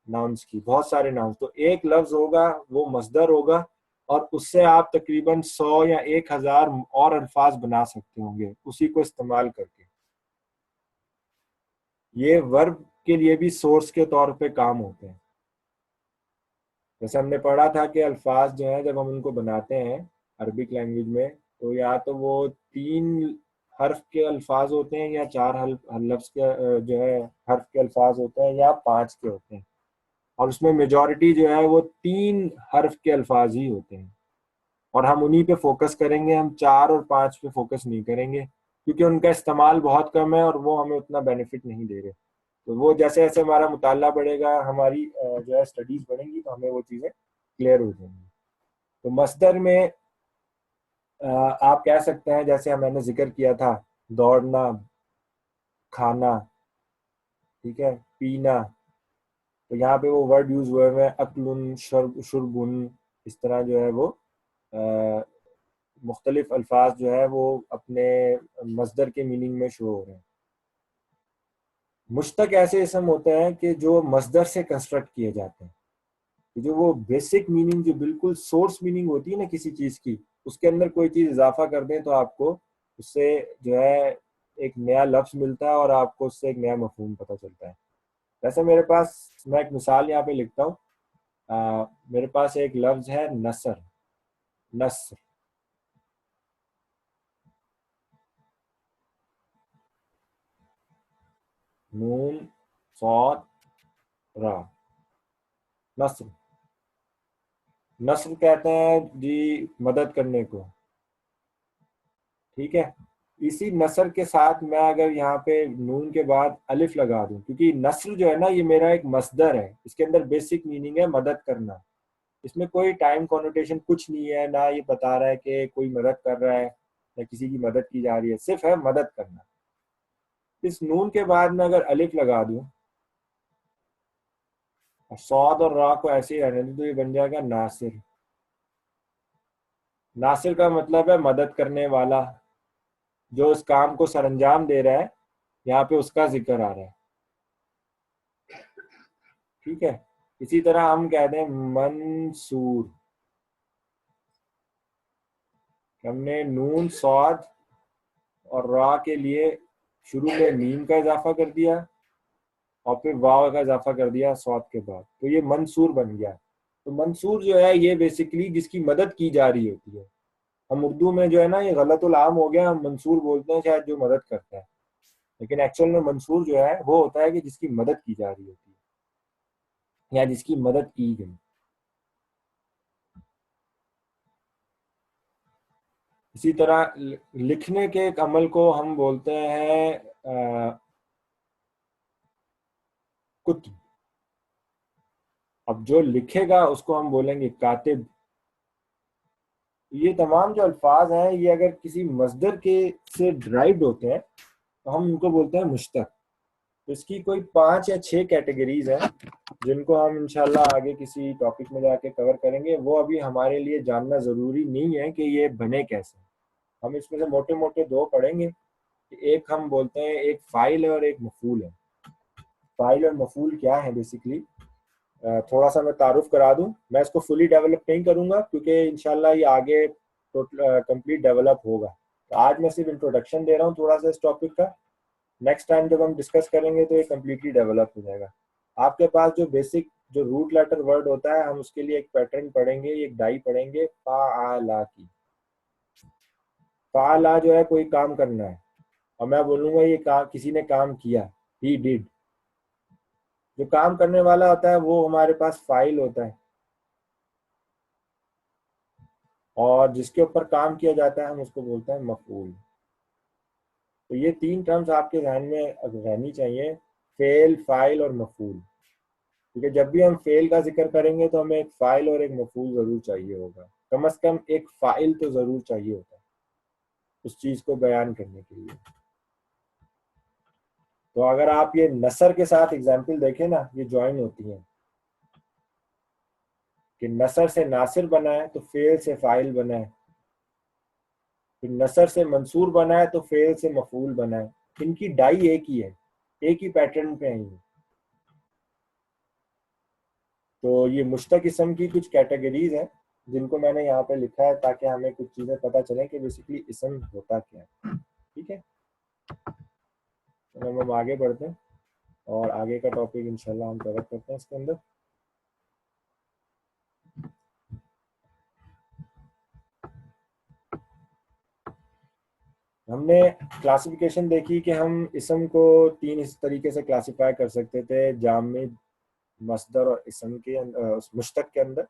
नाउन्स की, बहुत सारे नाउन्स। तो एक लफ्ज होगा वो मस्दर होगा और उससे आप तकरीबन 100 या 1000 और अल्फाज बना सकते होंगे उसी को इस्तेमाल करके। ये वर्ब के लिए भी सोर्स के तौर पे काम होते हैं। जैसे हमने पढ़ा था कि अल्फाज जो हैं जब हम उनको बनाते हैं अरबिक लैंग्वेज में, तो या तो वो 3 हर्फ के अल्फाज होते हैं या 4 लफ्ज के जो है हर्फ के अल्फाज होते हैं या 5 के होते हैं। और उसमें मेजॉरिटी जो है वो 3 हर्फ के अल्फाज ही होते हैं और हम उन्हीं पे फोकस करेंगे, हम 4 और 5 पे फोकस नहीं करेंगे, क्योंकि उनका इस्तेमाल बहुत कम है और वो हमें उतना बेनिफिट नहीं दे रहे। तो वो जैसे जैसे हमारा मुताला बढ़ेगा, हमारी जो है स्टडीज बढ़ेंगी, तो हमें वो चीज़ें क्लियर हो जाएंगी। तो मस्दर में आप कह सकते हैं, जैसे मैंने जिक्र किया था, दौड़ना, खाना, ठीक है, पीना। तो यहाँ पे वो वर्ड यूज हुए हैं अक्लुन, शुरबुन, इस तरह जो है वो मुख्तलिफ अल्फाज जो है वो अपने मस्दर के मीनिंग में शो हो रहे हैं। मुश्तक ऐसे इसम होते हैं कि जो मस्दर से कंस्ट्रक्ट किए जाते हैं, कि जो वो बेसिक मीनिंग, जो बिल्कुल सोर्स मीनिंग होती है ना किसी चीज की, उसके अंदर कोई चीज इजाफा कर दें तो आपको उससे जो है एक नया लफ्ज मिलता है और आपको उससे एक नया मफहूम पता चलता है। वैसे मेरे पास, मैं एक मिसाल यहाँ पे लिखता हूँ। मेरे पास एक लफ्ज है नसर। नस्र। नून सौद रा। नस्र। नस्र कहते हैं जी मदद करने को। ठीक है। इसी नसर के साथ मैं अगर यहाँ पे नून के बाद अलिफ लगा दूं, क्योंकि नस्र जो है ना ये मेरा एक मसदर है, इसके अंदर बेसिक मीनिंग है मदद करना। इसमें कोई टाइम कॉनोटेशन कुछ नहीं है, ना ये बता रहा है कि कोई मदद कर रहा है या किसी की मदद की जा रही है, सिर्फ है मदद करना। इस नून के बाद में अगर अलिफ लगा दूं और सौद और रा को ऐसे ही रहने दूं तो ये बन जाएगा नासिर। नासिर का मतलब है मदद करने वाला, जो उस काम को सरंजाम दे रहा है, यहाँ पे उसका जिक्र आ रहा है। ठीक है। इसी तरह हम कह दें मंसूर, हमने नून सौद और रा के लिए शुरू में मीम का इजाफा कर दिया और फिर वाव का इजाफा कर दिया सौद के बाद, तो ये मंसूर बन गया। तो मंसूर जो है ये बेसिकली जिसकी मदद की जा रही होती है। हम उर्दू में जो है ना ये गलतुल आम हो गया, हम मंसूर बोलते हैं शायद जो मदद करता है, लेकिन एक्चुअल में मंसूर जो है वो होता है कि जिसकी मदद की जा रही होती है या जिसकी मदद की गई। इसी तरह लिखने के एक अमल को हम बोलते हैं कुत्ब। अब जो लिखेगा उसको हम बोलेंगे कातिब। ये तमाम जो अल्फाज हैं ये अगर किसी मस्दर के से ड्राइव्ड होते हैं तो हम उनको बोलते हैं मुश्तक। तो इसकी कोई 5 या 6 कैटेगरीज हैं जिनको हम इंशाल्लाह आगे किसी टॉपिक में जाके कवर करेंगे। वो अभी हमारे लिए जानना जरूरी नहीं है कि ये बने कैसे। हम इसमें से मोटे मोटे दो पढ़ेंगे। एक हम बोलते हैं, एक फाइल है और एक मफूल है। फाइल और मफूल क्या है बेसिकली, थोड़ा सा मैं तारुफ करा दूं। मैं इसको फुली डेवलप नहीं करूंगा क्योंकि इंशाल्लाह ये आगे कंप्लीट डेवलप होगा। तो आज मैं सिर्फ इंट्रोडक्शन दे रहा हूँ थोड़ा सा इस टॉपिक का। नेक्स्ट टाइम जब हम डिस्कस करेंगे तो ये कम्प्लीटली डेवलप हो जाएगा। आपके पास जो बेसिक जो रूट लेटर वर्ड होता है, हम उसके लिए एक पैटर्न पढ़ेंगे, एक डाई पढ़ेंगे फाला की। फाला जो है कोई काम करना है और मैं बोलूंगा ये काम किसी ने काम किया, ही डिड। जो काम करने वाला होता है वो हमारे पास फाइल होता है, और जिसके ऊपर काम किया जाता है हम उसको बोलते हैं मफूल। तो ये 3 टर्म्स आपके ध्यान में रहनी चाहिए, फेल, फाइल और मफूल। क्योंकि जब भी हम फेल का जिक्र करेंगे तो हमें एक फाइल और एक मफूल जरूर चाहिए होगा। कम से कम एक फाइल तो जरूर चाहिए होता है उस चीज को बयान करने के लिए। तो अगर आप ये नसर के साथ एग्जाम्पल देखें ना, ये ज्वाइन होती है कि नसर से नासिर बना है तो फेल से फाइल बना है, फिर नसर से मंसूर बना है तो फेल से मफूल बना है। इनकी डाई एक ही है, एक ही पैटर्न पे है ये। तो ये मुश्तक इसम की कुछ कैटेगरीज हैं जिनको मैंने यहाँ पे लिखा है ताकि हमें कुछ चीजें पता चले कि बेसिकली इसम होता क्या है। ठीक है। तो हम आगे बढ़ते हैं और आगे का टॉपिक इंशाल्लाह हम कवर करते हैं इसके अंदर। हमने क्लासिफिकेशन देखी कि हम इसम को 3 इस तरीके से क्लासिफाई कर सकते थे, जामिद, मस्दर और इसम के मुश्तक के अंदर।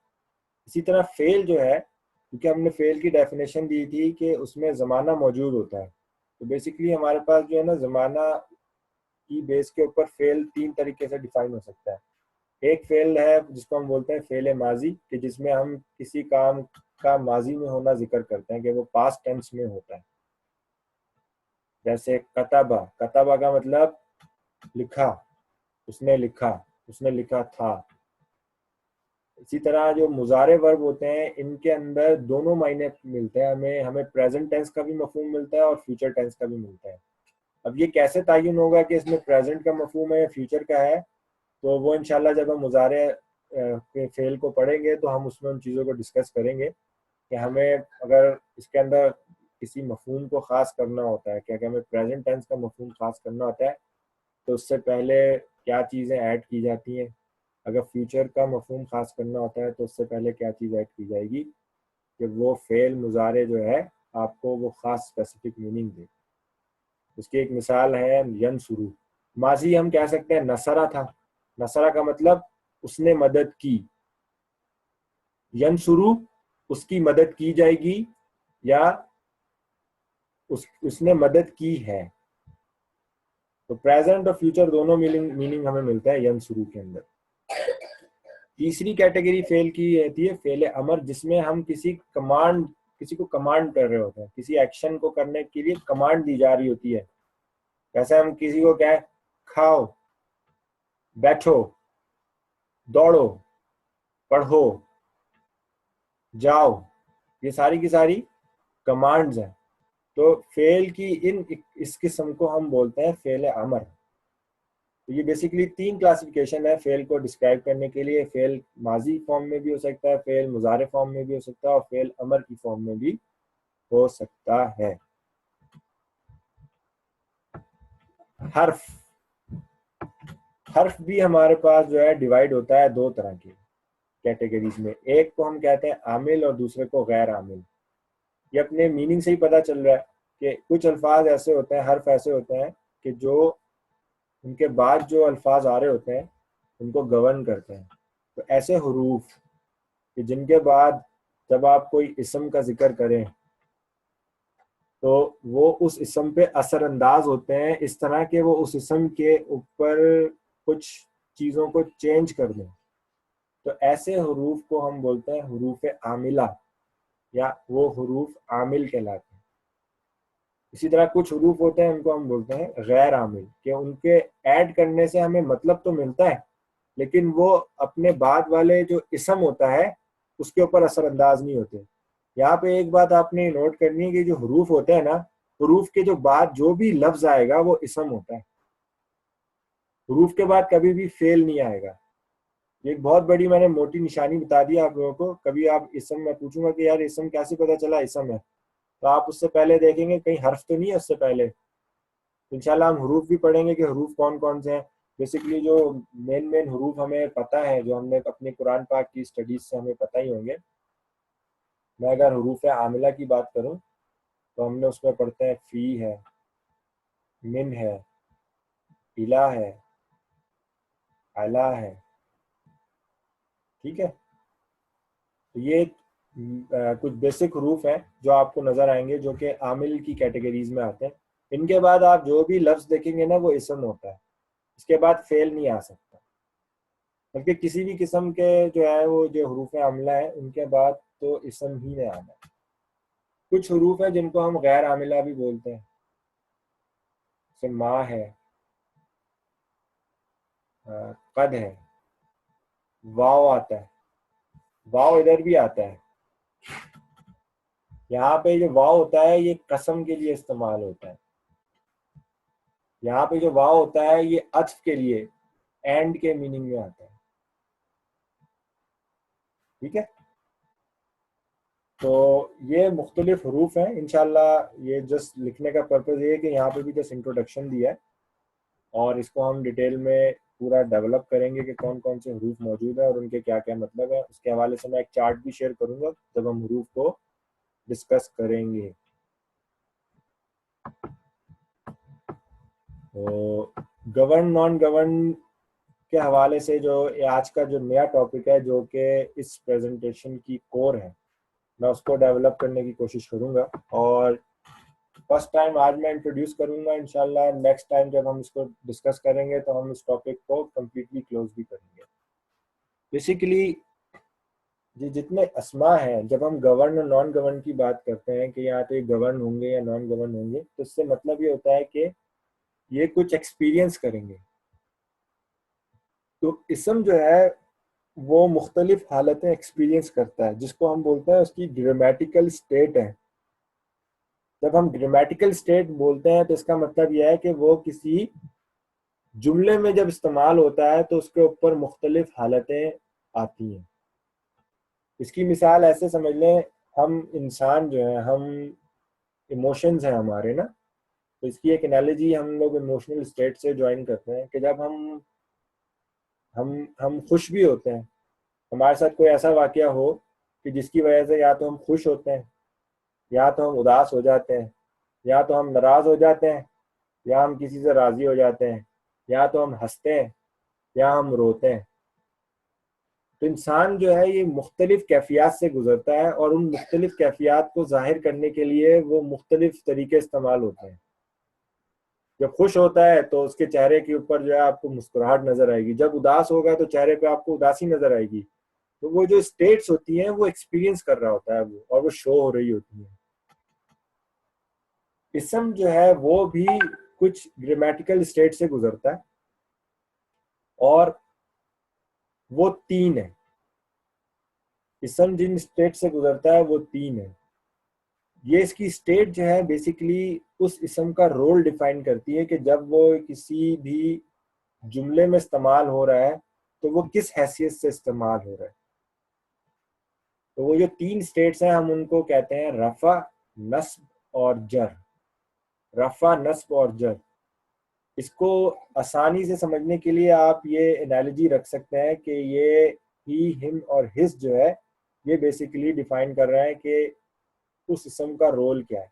इसी तरह फेल जो है, क्योंकि हमने फेल की डेफिनेशन दी थी कि उसमें ज़माना मौजूद होता है, तो बेसिकली हमारे पास जो है ना ज़माना की बेस के ऊपर फेल 3 तरीके से डिफाइन हो सकता है। एक फेल है जिसको हम बोलते हैं फेल माजी, कि जिसमें हम किसी काम का माजी में होना जिक्र करते हैं कि वो पास्ट टेंस में होता है। जैसे कतबा, कतबा का मतलब लिखा, उसने लिखा, उसने लिखा था। इसी तरह जो मुजारे वर्ब होते हैं इनके अंदर दोनों मायने मिलते हैं, हमें हमें प्रेजेंट टेंस का भी मफहूम मिलता है और फ्यूचर टेंस का भी मिलता है। अब ये कैसे तायुन होगा कि इसमें प्रेजेंट का मफहूम है या फ्यूचर का है, तो वो इंशाल्लाह जब हम मुजारे के फेल को पढ़ेंगे तो हम उसमें उन चीज़ों को डिस्कस करेंगे कि हमें अगर इसके अंदर किसी मफहूम को ख़ास करना होता है, क्या कि हमें प्रेजेंट टेंस का मफहूम ख़ास करना होता है, तो उससे पहले क्या चीज़ें ऐड की जाती हैं। अगर फ्यूचर का मफहूम ख़ास करना होता है तो उससे पहले क्या चीज़ ऐड की जाएगी कि वो फेल मुजारे जो है आपको वो ख़ास स्पेसिफिक मीनिंग दे। उसकी एक मिसाल है यनसुरू। माजी हम कह सकते हैं नसरा था, नसरा का मतलब उसने मदद की। यनसुरू उसकी मदद की जाएगी या उसने मदद की है। तो प्रेजेंट और फ्यूचर दोनों मीनिंग हमें मिलता है यनसुरू के अंदर। तीसरी कैटेगरी फेल की रहती है फेल अमर, जिसमें हम किसी को कमांड कर रहे होते हैं, किसी एक्शन को करने के लिए कमांड दी जा रही होती है। जैसे हम किसी को क्या है, खाओ, बैठो, दौड़ो, पढ़ो, जाओ, ये सारी की सारी कमांड्स हैं। तो फेल की इस किस्म को हम बोलते हैं फेल अमर। तो ये बेसिकली 3 क्लासिफिकेशन है फेल को डिस्क्राइब करने के लिए। फेल माजी फॉर्म में भी हो सकता है, फेल मुजारे फॉर्म में भी हो सकता है और फेल अमर की फॉर्म में भी हो सकता है। हर्फ, हर्फ भी हमारे पास जो है डिवाइड होता है 2 तरह की कैटेगरीज में। एक को हम कहते हैं आमिल और दूसरे को गैर आमिल। ये अपने मीनिंग से ही पता चल रहा है कि कुछ अल्फाज ऐसे होते हैं, हर्फ ऐसे होते हैं कि जो उनके बाद जो अल्फाज आ रहे होते हैं उनको गवर्न करते हैं। तो ऐसे हरूफ कि जिनके बाद जब आप कोई इसम का जिक्र करें तो वो उस इसम पे असरअंदाज होते हैं, इस तरह के वो उस इसम के ऊपर कुछ चीज़ों को चेंज कर दें। तो ऐसे हरूफ को हम बोलते हैं हरूफ आमिला, या वो हरूफ आमिल कहलाते हैं। इसी तरह कुछ हरूफ होते हैं उनको हम बोलते हैं गैर आमिल, कि उनके ऐड करने से हमें मतलब तो मिलता है लेकिन वो अपने बाद वाले जो इसम होता है उसके ऊपर असरअंदाज नहीं होते। यहाँ पे एक बात आपने नोट करनी है कि जो हरूफ होते हैं ना, हरूफ के जो बाद जो भी लफ्ज आएगा वो इसम होता है। हरूफ के बाद कभी भी फेल नहीं आएगा। ये एक बहुत बड़ी मैंने मोटी निशानी बता दी आप लोगों को। कभी आप इसम, मैं पूछूंगा कि यार इसम कैसे पता चला इसम है, तो आप उससे पहले देखेंगे कहीं हर्फ तो नहीं है उससे पहले। इंशाल्लाह हम हरूफ भी पढ़ेंगे कि हरूफ कौन कौन से हैं। बेसिकली जो मेन मेन हरूफ हमें पता है, जो हमने अपने कुरान पाक की स्टडीज से हमें पता ही होंगे। मैं अगर हरूफ आमिला की बात करूं तो हमने उसमें पढ़ते हैं फी है, मिन है, इला है, अला है। ठीक है, तो ये कुछ बेसिक हरूफ हैं जो आपको नजर आएंगे जो कि आमिल की कैटेगरीज में आते हैं। इनके बाद आप जो भी लफ्ज देखेंगे ना वो इसम होता है, इसके बाद फेल नहीं आ सकता। बल्कि किसी भी किस्म के जो है वो जो हरूफ आमिला है उनके बाद तो इसम ही नहीं आना है। कुछ हरूफ है जिनको हम गैर आमिला भी बोलते हैं, जैसे माँ है, कद है, वाव आता है। वाव इधर भी आता है। यहाँ पे जो वाव होता है ये कसम के लिए इस्तेमाल होता है। यहाँ पे जो वाव होता है ये अत्फ के लिए, एंड के मीनिंग में आता है। ठीक है, तो ये मुख्तलिफ हरूफ हैं। इंशाल्लाह ये जस्ट लिखने का पर्पज़ ये है कि यहाँ पे भी जस्ट इंट्रोडक्शन दिया है और इसको हम डिटेल में पूरा डेवलप करेंगे कि कौन कौन से हरूफ मौजूद है और उनके क्या क्या मतलब है। उसके हवाले से मैं एक चार्ट भी शेयर करूंगा जब हम हरूफ को डिस्कस करेंगे। तो गवर्न नॉन गवर्न के हवाले से जो आज का जो नया टॉपिक है जो कि इस प्रेजेंटेशन की कोर है, मैं उसको डेवलप करने की कोशिश करूंगा और फर्स्ट टाइम आज मैं इंट्रोड्यूस करूंगा। इंशाल्लाह नेक्स्ट टाइम जब हम इसको डिस्कस करेंगे तो हम इस टॉपिक को कम्प्लीटली क्लोज भी करेंगे। बेसिकली ये जितने अस्मा हैं, जब हम गवर्न और नॉन गवर्न की बात करते हैं कि यहाँ पे गवर्न होंगे या नॉन गवर्न होंगे, तो इससे मतलब ये होता है कि ये कुछ एक्सपीरियंस करेंगे। तो इसम जो है वो मुख्तलिफ हालतें एक्सपीरियंस करता है, जिसको हम बोलते हैं उसकी ग्रामेटिकल स्टेट है। जब हम ग्रामेटिकल स्टेट बोलते हैं तो इसका मतलब यह है कि वो किसी जुमले में जब इस्तेमाल होता है तो उसके ऊपर मुख्तलिफ हालतें आती हैं। इसकी मिसाल ऐसे समझ लें, हम इंसान जो है, हम इमोशंस हैं हमारे ना, तो इसकी एक एनालॉजी हम लोग इमोशनल स्टेट से ज्वाइन करते हैं कि जब हम खुश भी होते हैं, हमारे साथ कोई ऐसा वाकया हो कि जिसकी वजह से या तो हम खुश होते हैं, या तो हम उदास हो जाते हैं, या तो हम नाराज हो जाते हैं, या हम किसी से राजी हो जाते हैं, या तो हम हंसते हैं, या हम रोते हैं। तो इंसान जो है ये मुख्तलिफ कैफियत से गुजरता है, और उन मुख्तलिफ कैफियत को जाहिर करने के लिए वो मुख्तलिफ तरीके इस्तेमाल होते हैं। जब खुश होता है तो उसके चेहरे के ऊपर जो है आपको मुस्कुराहट नजर आएगी, जब उदास होगा तो चेहरे पे आपको उदासी नजर आएगी। तो वो जो स्टेट्स होती हैं वो एक्सपीरियंस कर रहा होता है वो, और वो शो हो रही होती है। इसम जो है वो भी कुछ ग्रामेटिकल स्टेट से गुजरता है, और वो तीन है। इसम जिन स्टेट से गुजरता है वो तीन है। ये इसकी स्टेट जो है बेसिकली उस इसम का रोल डिफाइन करती है कि जब वो किसी भी जुमले में इस्तेमाल हो रहा है तो वो किस हैसियत से इस्तेमाल हो रहा है। तो वो जो तीन स्टेट्स हैं हम उनको कहते हैं रफा, नस्ब और जर। रफा, नस्ब और जर। इसको आसानी से समझने के लिए आप ये एनालॉजी रख सकते हैं कि ये ही, हिम और हिज जो है ये बेसिकली डिफाइन कर रहा है कि उस इसम का रोल क्या है।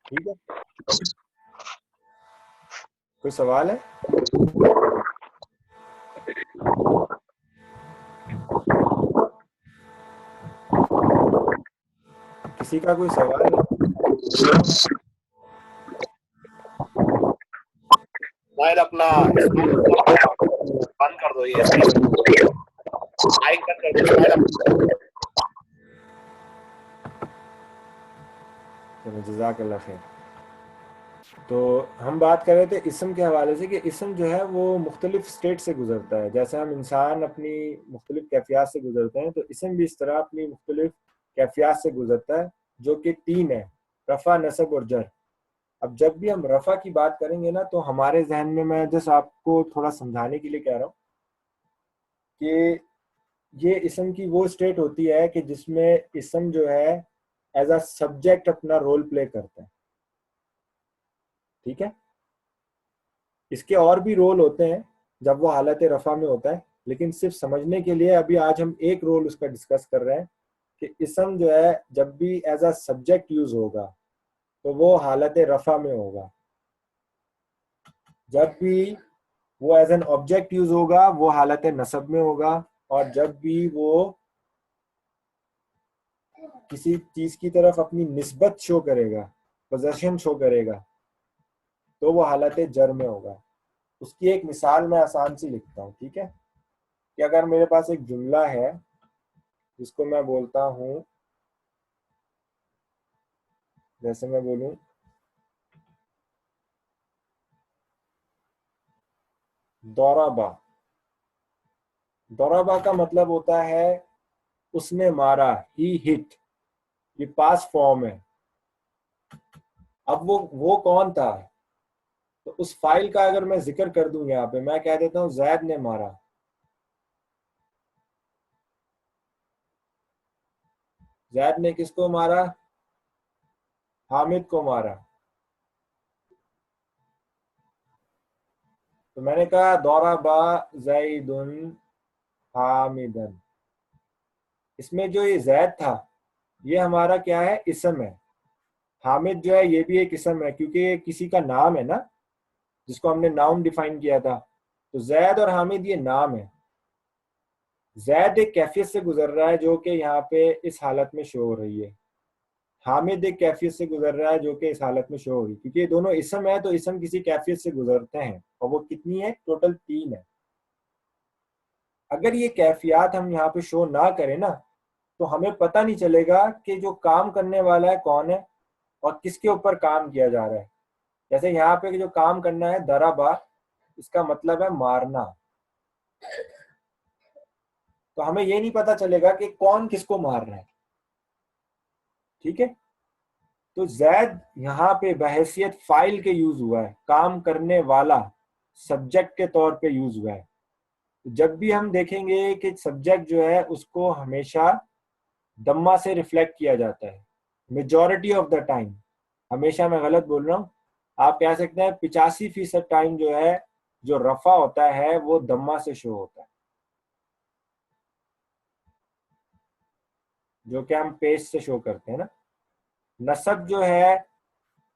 ठीक है, कोई सवाल है? किसी का कोई सवाल? अपना बंद कर दो, ये माइक बंद कर दो। जज़ाकल्लाह खैर। तो हम बात कर रहे थे इसम के हवाले से कि इसम जो है वो मुख्तलिफ स्टेट से गुजरता है। जैसे हम इंसान अपनी मुख्तलिफ कैफियत से गुजरते हैं, तो इसम भी इस तरह अपनी मुख्तलिफ कैफियत से गुजरता है, जो कि तीन है: रफ़ा, नसब और जर। अब जब भी हम रफ़ा की बात करेंगे ना, तो हमारे जहन में, मैं जस्ट आपको थोड़ा समझाने के लिए कह रहा हूँ कि ये इसम की वो स्टेट होती है कि जिसमें इसम जो है एज अ सब्जेक्ट अपना रोल प्ले करता है। ठीक है, इसके और भी रोल होते हैं जब वो हालत रफ़ा में होता है, लेकिन सिर्फ समझने के लिए अभी आज हम एक रोल उसका डिस्कस कर रहे हैं कि इसम जो है जब भी एज अ सब्जेक्ट यूज होगा तो वो हालत रफ़ा में होगा। जब भी वो एज एन ऑब्जेक्ट यूज होगा वो हालत नसब में होगा। और जब भी वो किसी चीज की तरफ अपनी निस्बत शो करेगा, पोजेशन शो करेगा, तो वो हालत जर में होगा। उसकी एक मिसाल मैं आसान सी लिखता हूँ। ठीक है, कि अगर मेरे पास एक जुमला है जिसको मैं बोलता हूँ, जैसे मैं बोलूँ दौराबा। दौराबा का मतलब होता है उसने मारा, ही हिट। ये पास फॉर्म है। अब वो कौन था? तो उस फाइल का अगर मैं जिक्र कर दूं, यहाँ पे मैं कह देता हूँ जैद ने मारा। जैद ने किसको मारा? हामिद को मारा। तो मैंने कहा दौराबा जैदुन हामिदन। इसमें जो ये जैद था ये हमारा क्या है? इसम है। हामिद जो है ये भी एक इसम है, क्योंकि ये किसी का नाम है ना, जिसको हमने नाउन डिफाइन किया था। तो जैद और हामिद ये नाम है। जैद एक कैफियत से गुजर रहा है जो कि यहाँ पे इस हालत में शो हो रही है। हामिद एक कैफियत से गुजर रहा है जो कि इस हालत में शो हो रही है। क्योंकि ये दोनों इसम है तो इसम किसी कैफियत से गुजरते हैं, और वो कितनी है? टोटल तीन है। अगर ये कैफियत हम यहाँ पे शो ना करें ना, तो हमें पता नहीं चलेगा कि जो काम करने वाला है कौन है और किसके ऊपर काम किया जा रहा है। जैसे यहाँ पे जो काम करना है दराबा, इसका मतलब है मारना। तो हमें ये नहीं पता चलेगा कि कौन किसको मार रहा है। ठीक है, तो जैद यहाँ पे बहैसियत फाइल के यूज हुआ है, काम करने वाला सब्जेक्ट के तौर पे यूज हुआ है। जब भी हम देखेंगे कि सब्जेक्ट जो है उसको हमेशा दम्मा से रिफ्लेक्ट किया जाता है, मेजॉरिटी ऑफ द टाइम, हमेशा मैं गलत बोल रहा हूँ, आप कह सकते हैं 85% टाइम जो है जो रफा होता है वो दम्मा से शो होता है, जो कि हम पेश से शो करते हैं ना। नसब जो है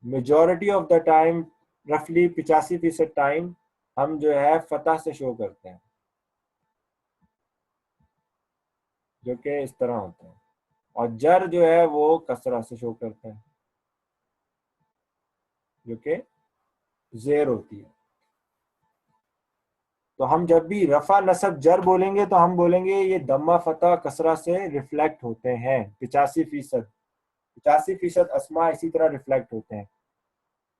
मेजॉरिटी ऑफ द टाइम, रफली 85% टाइम हम जो है फतह से शो करते हैं, जो कि इस तरह होता है। और जर जो है वो कसरा से शो करते हैं, जो कि जेर होती है। तो हम जब भी रफा नसब जर बोलेंगे तो हम बोलेंगे ये दम्मा फतह कसरा से रिफ्लेक्ट होते हैं। 85% अस्मा इसी तरह रिफ्लेक्ट होते हैं।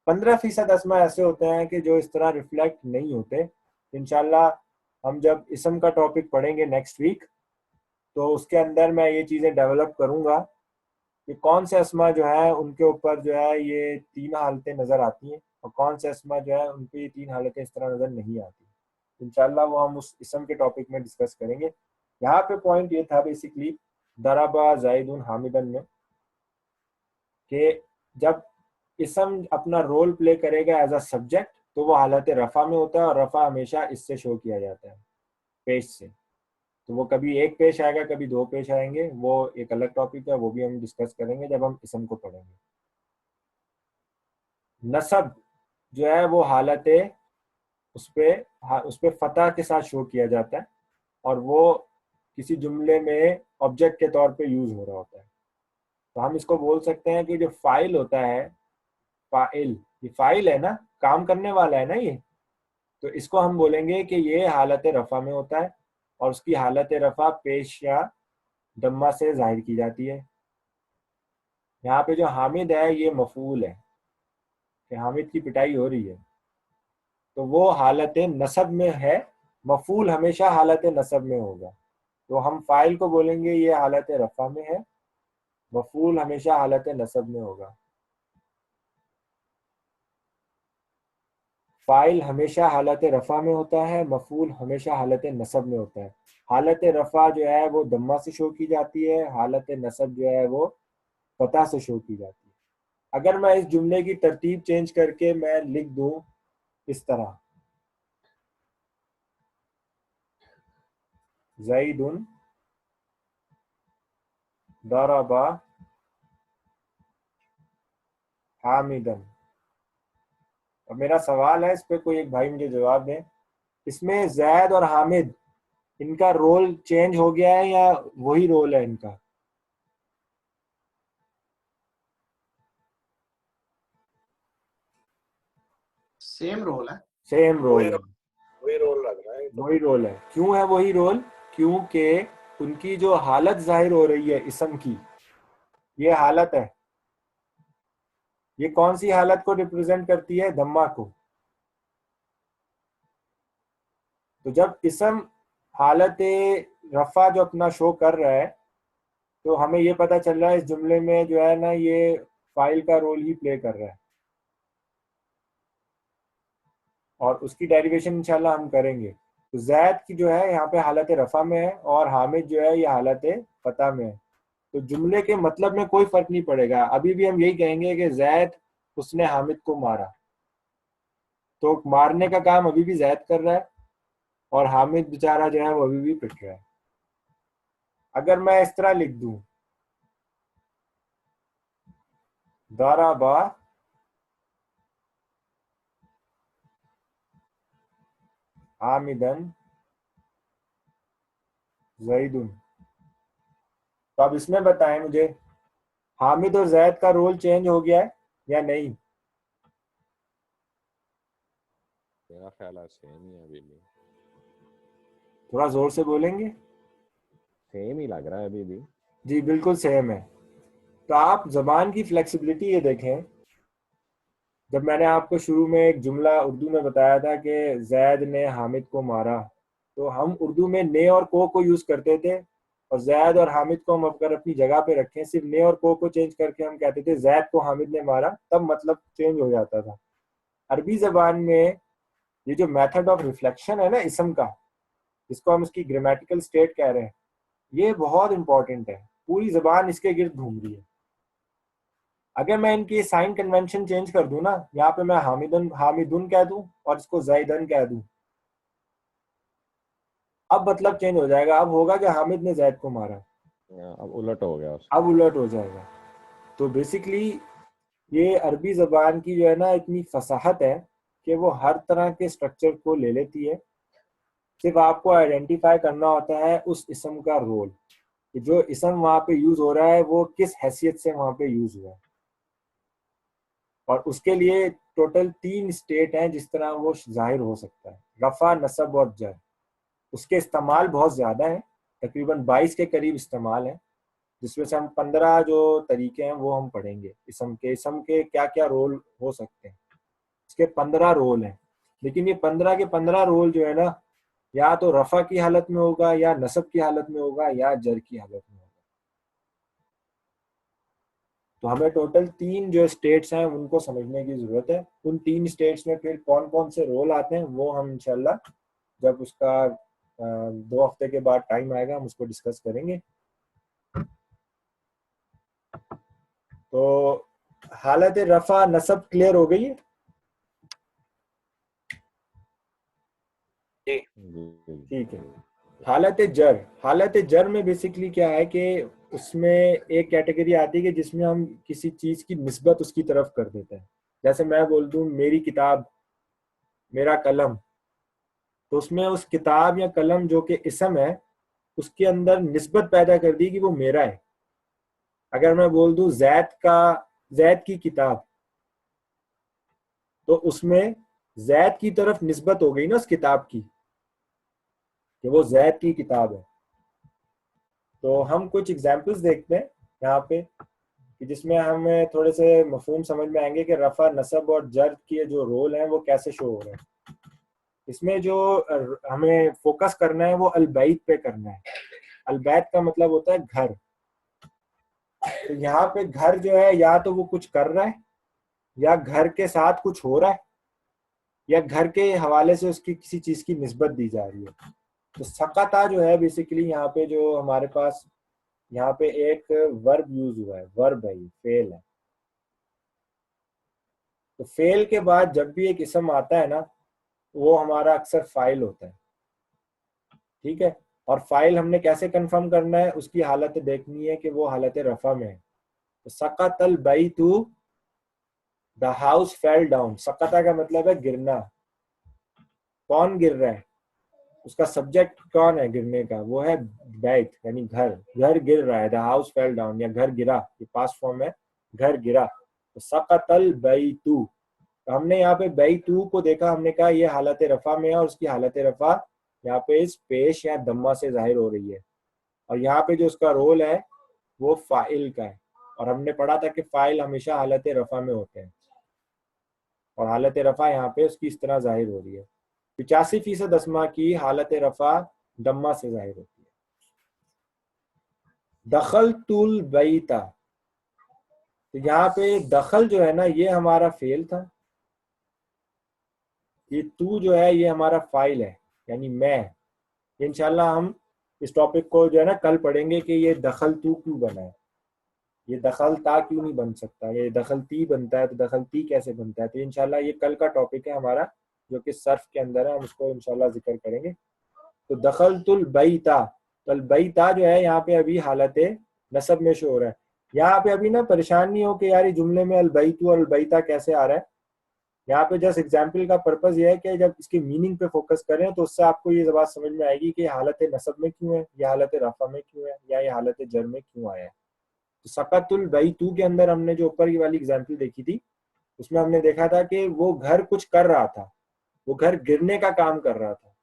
15% अस्मा ऐसे होते हैं कि जो इस तरह रिफ्लेक्ट नहीं होते। इंशाल्लाह हम जब इसम का टॉपिक पढ़ेंगे नेक्स्ट वीक, तो उसके अंदर मैं ये चीज़ें डेवलप करूंगा कि कौन से अस्मा जो है उनके ऊपर जो है ये 3 हालतें नज़र आती हैं, और कौन से अस्मा जो है उन पे ये 3 हालतें इस तरह नज़र नहीं आती। इंशाल्लाह वो हम उस इसम के टॉपिक में डिस्कस करेंगे। यहाँ पे पॉइंट ये था बेसिकली दराबा जाइदुन हामिदन में, कि जब इसम अपना रोल प्ले करेगा एज अ सब्जेक्ट तो वो हालत रफ़ा में होता है, और रफ़ा हमेशा इससे शो किया जाता है, पेश से। तो वो कभी एक पेश आएगा, कभी 2 पेश आएंगे, वो एक अलग टॉपिक है, वो भी हम डिस्कस करेंगे जब हम इसम को पढ़ेंगे। नसब जो है वो हालत उस पे फतह के साथ शो किया जाता है, और वो किसी जुमले में ऑब्जेक्ट के तौर पे यूज हो रहा होता है। तो हम इसको बोल सकते हैं कि जो फाइल होता है, फाइल, ये फाइल है ना, काम करने वाला है ना ये, तो इसको हम बोलेंगे कि ये हालत रफ़ा में होता है, और उसकी हालत रफ़ा पेश या दम्मा से जाहिर की जाती है। यहाँ पे जो हामिद है ये मफूल है, कि हामिद की पिटाई हो रही है, तो वो हालत नसब में है। मफूल हमेशा हालत नसब में होगा, तो हम फाइल को बोलेंगे ये हालत रफ़ा में है, मफूल हमेशा हालत नसब में होगा। फाइल हमेशा हालत रफ़ा में होता है, मफूल हमेशा हालत नसब में होता है। हालत रफ़ा जो है वो दम्मा से शो की जाती है, हालत नसब जो है वो फतह से शो की जाती है। अगर मैं इस जुमले की तरतीब चेंज करके मैं लिख दूं इस तरह, ज़ैदुन दरबा हामिदन। अब मेरा सवाल है, इस पे कोई एक भाई मुझे जवाब दें, इसमें जैद और हामिद इनका रोल चेंज हो गया है या वही रोल है इनका? सेम रोल है। सेम रोल है, वही रोल लग रहा है तो। वही रोल है। क्यों है वही रोल? क्योंकि उनकी जो हालत जाहिर हो रही है इसम की, ये हालत है, ये कौन सी हालत को रिप्रेजेंट करती है? दम्मा को। तो जब इसम हालत रफा जो अपना शो कर रहा है, तो हमें ये पता चल रहा है इस जुमले में जो है ना ये फाइल का रोल ही प्ले कर रहा है, और उसकी डेरिवेशन इंशाल्लाह हम करेंगे। तो जैद की जो है यहाँ पे हालत रफा में है, और हामिद जो है ये हालत फतह में है। तो जुमले के मतलब में कोई फर्क नहीं पड़ेगा, अभी भी हम यही कहेंगे कि जैद उसने हामिद को मारा, तो मारने का काम अभी भी जैद कर रहा है, और हामिद बेचारा जो है वो अभी भी पिट रहा है। अगर मैं इस तरह लिख दूं, दरबा हामिदन ज़ैदुन, तो अब इसमें बताएं मुझे, हामिद और जैद का रोल चेंज हो गया है या नहीं? मेरा ख्याल है सेम ही है अभी भी। थोड़ा जोर से बोलेंगे? सेम ही लग रहा है अभी भी। जी बिल्कुल सेम है। तो आप जबान की फ्लेक्सिबिलिटी ये देखें, जब मैंने आपको शुरू में एक जुमला उर्दू में बताया था कि जैद ने हामिद को मारा, तो हम उर्दू में ने और को यूज करते थे, और जैद और हामिद को हम अगर अपनी जगह पे रखें, सिर्फ ने और को चेंज करके हम कहते थे जैद को हामिद ने मारा, तब मतलब चेंज हो जाता था। अरबी जबान में ये जो मेथड ऑफ रिफ्लेक्शन है ना इसम का, जिसको हम इसकी ग्रामेटिकल स्टेट कह रहे हैं, ये बहुत इंपॉर्टेंट है। पूरी जबान इसके गिर्द घूम रही है। अगर मैं इनकी साइन कन्वेंशन चेंज कर दूं ना, यहाँ पे मैं हामिदुन कह दूं और इसको जैदन कह दूं, अब मतलब चेंज हो जाएगा। अब होगा कि हामिद ने जैद को मारा, अब उलट हो गया अब उलट हो जाएगा। तो बेसिकली ये अरबी जबान की जो है ना इतनी फसाहत है कि वो हर तरह के स्ट्रक्चर को ले लेती है। सिर्फ आपको आइडेंटिफाई करना होता है उस इसम का रोल, कि जो इसम वहां पे यूज हो रहा है वो किस हैसियत से वहां पे यूज हुआ है। और उसके लिए टोटल 3 स्टेट हैं जिस तरह वो जाहिर हो सकता है, रफा, नसब और जर। उसके इस्तेमाल बहुत ज्यादा है, तकरीबन 22 के करीब इस्तेमाल है, जिसमें से हम 15 जो तरीके हैं वो हम पढ़ेंगे। इसम के क्या क्या रोल हो सकते हैं, इसके 15 रोल हैं। लेकिन ये 15 के 15 रोल जो है ना, या तो रफा की हालत में होगा, या नसब की हालत में होगा, या जर की हालत में होगा। तो हमें टोटल 3 जो स्टेट्स हैं उनको समझने की जरूरत है। उन 3 स्टेट्स में फिर कौन कौन से रोल आते हैं वो हम इंशाल्लाह जब उसका 2 हफ्ते के बाद टाइम आएगा हम उसको डिस्कस करेंगे। तो हालत रफा नसब क्लियर हो गई है? ठीक है। हालत जर में बेसिकली क्या है कि उसमें एक कैटेगरी आती है कि जिसमें हम किसी चीज की निस्बत उसकी तरफ कर देते हैं। जैसे मैं बोल दूं मेरी किताब, मेरा कलम, तो उसमें उस किताब या कलम जो कि इसम है उसके अंदर निस्बत पैदा कर दी कि वो मेरा है। अगर मैं बोल दूं जैद की किताब, तो उसमें जैद की तरफ निस्बत हो गई ना उस किताब की, कि वो जैद की किताब है। तो हम कुछ एग्जाम्पल्स देखते हैं यहाँ पे कि जिसमें हमें थोड़े से मफहूम समझ में आएंगे कि रफा, नसब और जर के जो रोल हैं वो कैसे शो हो रहे हैं। इसमें जो हमें फोकस करना है वो अलबैत पे करना है। अलबैत का मतलब होता है घर। तो यहाँ पे घर जो है या तो वो कुछ कर रहा है, या घर के साथ कुछ हो रहा है, या घर के हवाले से उसकी किसी चीज की निस्बत दी जा रही है। तो सकता जो है बेसिकली यहाँ पे जो हमारे पास यहाँ पे एक वर्ब यूज हुआ है, वर्ब है, फेल है। तो फेल के बाद जब भी एक इसम आता है ना, वो हमारा अक्सर फाइल होता है। ठीक है। और फाइल हमने कैसे कंफर्म करना है, उसकी हालत देखनी है कि वो हालत रफा में है। तो सकतल बैतु, द हाउस फेल डाउन। सकता का मतलब है गिरना। कौन गिर रहा है, उसका सब्जेक्ट कौन है गिरने का, वो है बैत यानी घर। घर गिर रहा है, द हाउस फेल डाउन, या घर गिरा, ये पास्ट फॉर्म है, घर गिरा। तो सकतल बैतु, तो हमने यहाँ पे बैतु को देखा, हमने कहा ये हालत रफा में है, और उसकी हालत रफा यहाँ पे इस पेश या दम्मा से जाहिर हो रही है। और यहाँ पे जो उसका रोल है वो फाइल का है। और हमने पढ़ा था कि फाइल हमेशा हालत रफा में होते हैं, और हालत रफा यहाँ पे उसकी इस तरह जाहिर हो रही है। 85% अस्मा की हालत रफा दम्मा से जाहिर होती है। दखल तुल बैता, तो यहाँ पे दखल जो है ना ये हमारा फेल था, ये तू जो है ये हमारा फाइल है यानी मैं। इंशाल्लाह हम इस टॉपिक को जो है ना कल पढ़ेंगे कि ये दखल तू क्यों बना है, ये दखल ता क्यों नहीं बन सकता, ये दखल ती बनता है तो दखल ती कैसे बनता है। तो इंशाल्लाह ये कल का टॉपिक है हमारा, जो कि सर्फ के अंदर है, हम उसको इंशाल्लाह जिक्र करेंगे। तो दखल तुल बैता, तो बैता जो है यहाँ पे अभी हालत नसब में शो हो रहा है। यहाँ पे अभी ना परेशान नहीं हो कि यार ये जुमले में अलबैतु और अलबैता कैसे आ रहा है। यहाँ पे जस्ट एग्जाम्पल का पर्पज ये है कि जब इसके मीनिंग पे फोकस करें तो उससे आपको ये बात समझ में आएगी कि हालत नसब में क्यों है, ये हालत रफा में क्यों है, या ये हालत जर में क्यों आया है। तो सकतुल बैतु के अंदर हमने जो ऊपर की वाली एग्जाम्पल देखी थी, उसमें हमने देखा था कि वो घर कुछ कर रहा था, वो घर गिरने का काम कर रहा था,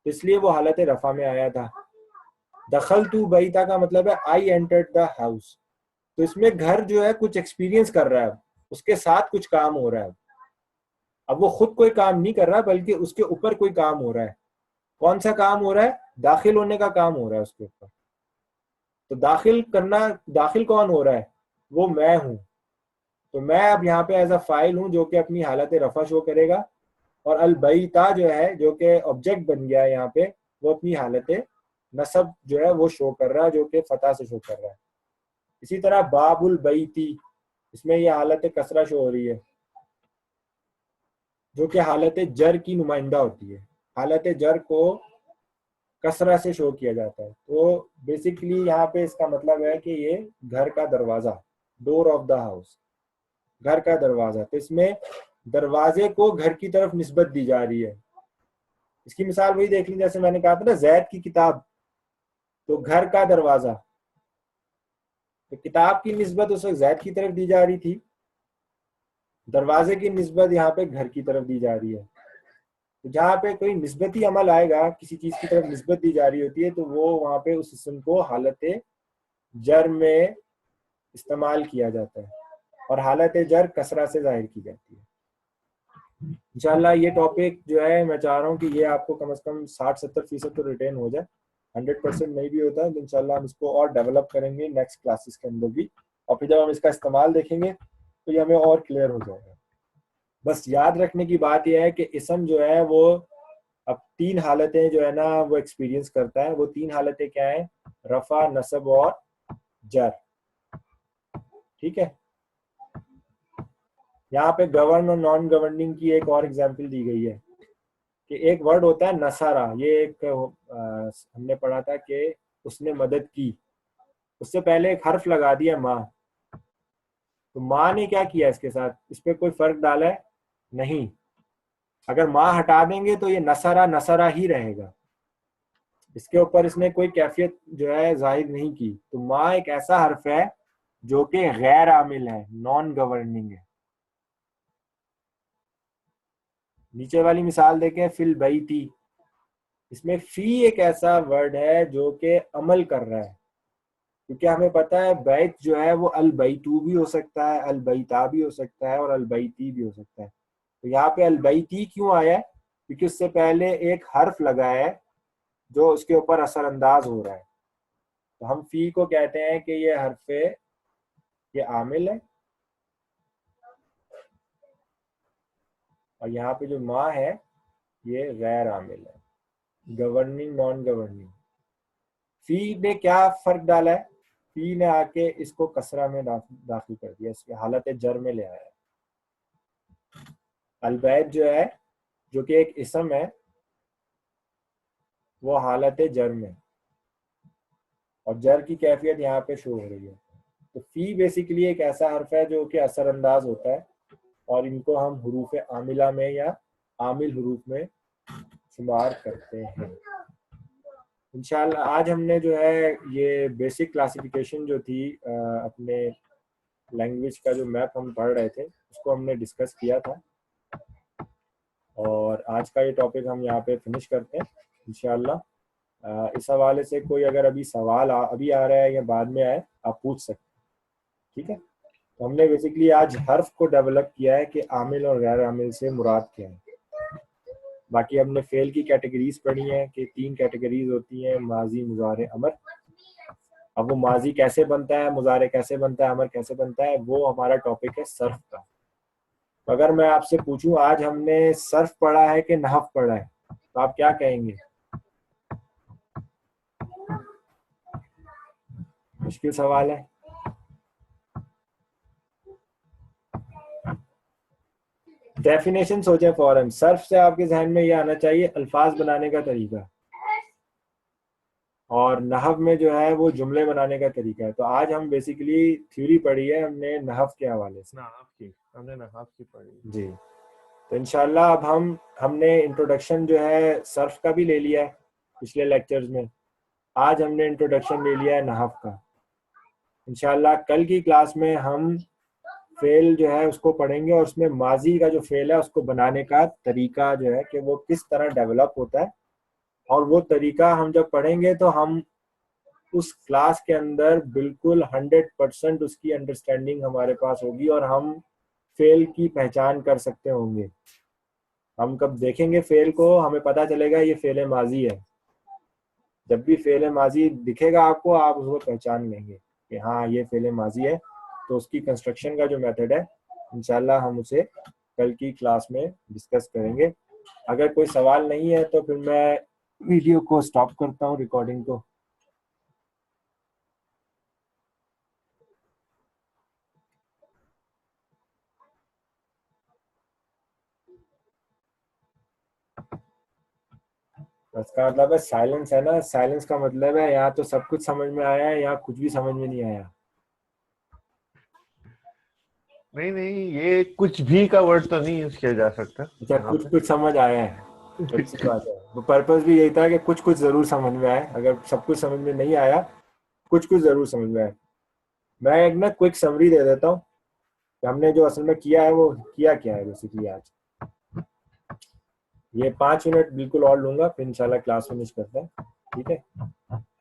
तो इसलिए वो हालत रफा में आया था। दखल तू बैता का मतलब है आई एंटर्ड द हाउस। तो इसमें घर जो है कुछ एक्सपीरियंस कर रहा है, उसके साथ कुछ काम हो रहा है। अब वो खुद कोई काम नहीं कर रहा बल्कि उसके ऊपर कोई काम हो रहा है। कौन सा काम हो रहा है? दाखिल होने का काम हो रहा है उसके ऊपर। तो दाखिल कौन हो रहा है? वो मैं हूं। तो मैं अब यहाँ पे एज अ फाइल हूं जो कि अपनी हालत रफा शो करेगा, और अलबईता जो है जो कि ऑब्जेक्ट बन गया है यहाँ पे, वो अपनी हालत नसब जो है वो शो कर रहा है, जो कि फतह से शो कर रहा है। इसी तरह बाबुल बैती, इसमें ये हालत कसरा शो हो रही है, जो कि हालत जर की नुमाइंदा होती है। हालत जर को कसरा से शो किया जाता है। तो बेसिकली यहाँ पे इसका मतलब है कि ये घर का दरवाजा, डोर ऑफ द हाउस, घर का दरवाजा। तो इसमें दरवाजे को घर की तरफ निस्बत दी जा रही है। इसकी मिसाल वही देख ली जैसे मैंने कहा था ना, जैद की किताब, तो घर का दरवाजा, तो किताब की निस्बत उस वक्त जैद की तरफ दी जा रही थी, दरवाजे की निस्बत यहाँ पे घर की तरफ दी जा रही है। तो जहाँ पे कोई निस्बती अमल आएगा, किसी चीज की तरफ निस्बत दी जा रही होती है, तो वो वहां पे उस इस्म को हालत जर में इस्तेमाल किया जाता है, और हालत जर कसरा से जाहिर की जाती है। इंशाल्लाह ये टॉपिक जो है मैं चाह रहा हूँ कि ये आपको कम से कम 60-70% तो रिटेन हो जाए। 100% नहीं भी होता है तो इंशाल्लाह हम इसको और डेवलप करेंगे नेक्स्ट क्लासेस के अंदर भी, और फिर जब हम इसका इस्तेमाल देखेंगे तो ये हमें और क्लियर हो जाएगा। बस याद रखने की बात यह है कि इसम जो है वो अब 3 हालतें जो है ना वो एक्सपीरियंस करता है। वो 3 हालतें क्या है? रफा, नसब और जर। ठीक है, यहाँ पे गवर्न और नॉन गवर्निंग की एक और एग्जांपल दी गई है कि एक वर्ड होता है नसारा। ये एक हमने पढ़ा था कि उसने मदद की, उससे पहले एक हर्फ लगा दिया माँ। तो माँ ने क्या किया इसके साथ? इस पे कोई फर्क डाला है? नहीं। अगर माँ हटा देंगे तो ये नसारा नसारा ही रहेगा, इसके ऊपर इसने कोई कैफियत जो है जाहिर नहीं की। तो माँ एक ऐसा हर्फ है जो कि गैर आमिल है, नॉन गवर्निंग है। नीचे वाली मिसाल देखें, फिल बैती, इसमें फी एक ऐसा वर्ड है जो कि अमल कर रहा है, क्योंकि हमें पता है बैत जो है वो अल बैतू भी हो सकता है, अल बैता भी हो सकता है, और अल बैती भी हो सकता है। तो यहाँ पे अल बैती क्यों आया है? क्योंकि उससे पहले एक हर्फ लगा है जो उसके ऊपर असरअंदाज हो रहा है। तो हम फी को कहते हैं कि ये हर्फ ये आमिल है, और यहाँ पे जो माँ है ये गैर आमिल है, गवर्निंग नॉन गवर्निंग। फी ने क्या फर्क डाला है? फी ने आके इसको कसरा में दाखिल कर दिया, इसकी हालत जर में ले आया। अलबैत जो है जो कि एक इसम है, वो हालत जर में, और जर की कैफियत यहाँ पे शो हो रही है। तो फी बेसिकली एक ऐसा हर्फ है जो कि असरअंदाज होता है, और इनको हम हुरूफ आमिला में या आमिल हुरूफ में शुमार करते हैं। इंशाल्लाह आज हमने जो है ये बेसिक क्लासिफिकेशन जो थी अपने लैंग्वेज का जो मैप हम पढ़ रहे थे उसको हमने डिस्कस किया था, और आज का ये टॉपिक हम यहाँ पे फिनिश करते हैं इंशाल्लाह। इस हवाले से कोई अगर अभी सवाल अभी आ रहा है या बाद में आए, आप पूछ सकते हैं। ठीक है, तो हमने बेसिकली आज हर्फ को डेवलप किया है कि आमिल और गैर आमिल से मुराद क्या है। बाकी हमने फेल की कैटेगरीज पढ़ी हैं कि 3 कैटेगरीज होती हैं, माजी, मुजारे, अमर। अब वो माजी कैसे बनता है, मुजारे कैसे बनता है, अमर कैसे बनता है, वो हमारा टॉपिक है सर्फ का। अगर मैं आपसे पूछूं आज हमने सर्फ पढ़ा है कि नहव पढ़ा है, तो आप क्या कहेंगे? मुश्किल सवाल है। डेफिनेशन सोचें फौरन। सर्फ से आपके जहन में ये आना चाहिए अल्फाज बनाने का तरीका, और नहव में जो है वो जुमले बनाने का तरीका है। तो आज हम बेसिकली थ्योरी पढ़ी है हमने नहव के हवाले से। हमने नहाफ की पढ़ी जी, तो इंशाल्लाह अब हमने इंट्रोडक्शन जो है सर्फ का भी ले लिया है पिछले लेक्चर्स में। आज हमने इंट्रोडक्शन ले लिया है नहव का। इंशाल्लाह कल की क्लास में हम फेल जो है उसको पढ़ेंगे, और उसमें माजी का जो फेल है उसको बनाने का तरीका जो है कि वो किस तरह डेवलप होता है, और वो तरीका हम जब पढ़ेंगे तो हम उस क्लास के अंदर बिल्कुल 100% उसकी अंडरस्टैंडिंग हमारे पास होगी, और हम फेल की पहचान कर सकते होंगे। हम कब देखेंगे फेल को हमें पता चलेगा ये फेल माजी है। जब भी फेल माजी दिखेगा आपको, आप उसको पहचान लेंगे कि हाँ ये फेल माजी है। तो उसकी कंस्ट्रक्शन का जो मेथड है इंशाल्लाह हम उसे कल की क्लास में डिस्कस करेंगे। अगर कोई सवाल नहीं है तो फिर मैं वीडियो को स्टॉप करता हूँ, रिकॉर्डिंग को। इसका मतलब है साइलेंस है ना, साइलेंस का मतलब है यहाँ तो सब कुछ समझ में आया है, यहाँ कुछ भी समझ में नहीं आया। नहीं नहीं, ये कुछ भी का वर्ड तो नहीं यूज किया जा सकता अच्छा, यहाँ कुछ पे। कुछ समझ आया है, अच्छी बात है। वो पर्पस भी यही था कि कुछ कुछ जरूर समझ में आए। अगर सब कुछ समझ में नहीं आया, कुछ कुछ जरूर समझ में आए। मैं एक ना क्विक समरी दे देता हूँ कि हमने जो असल में किया है वो किया क्या है बेसिकली आज। ये 5 मिनट बिल्कुल और लूंगा, फिर इंशाल्लाह क्लास फिनिश करते हैं, ठीक है।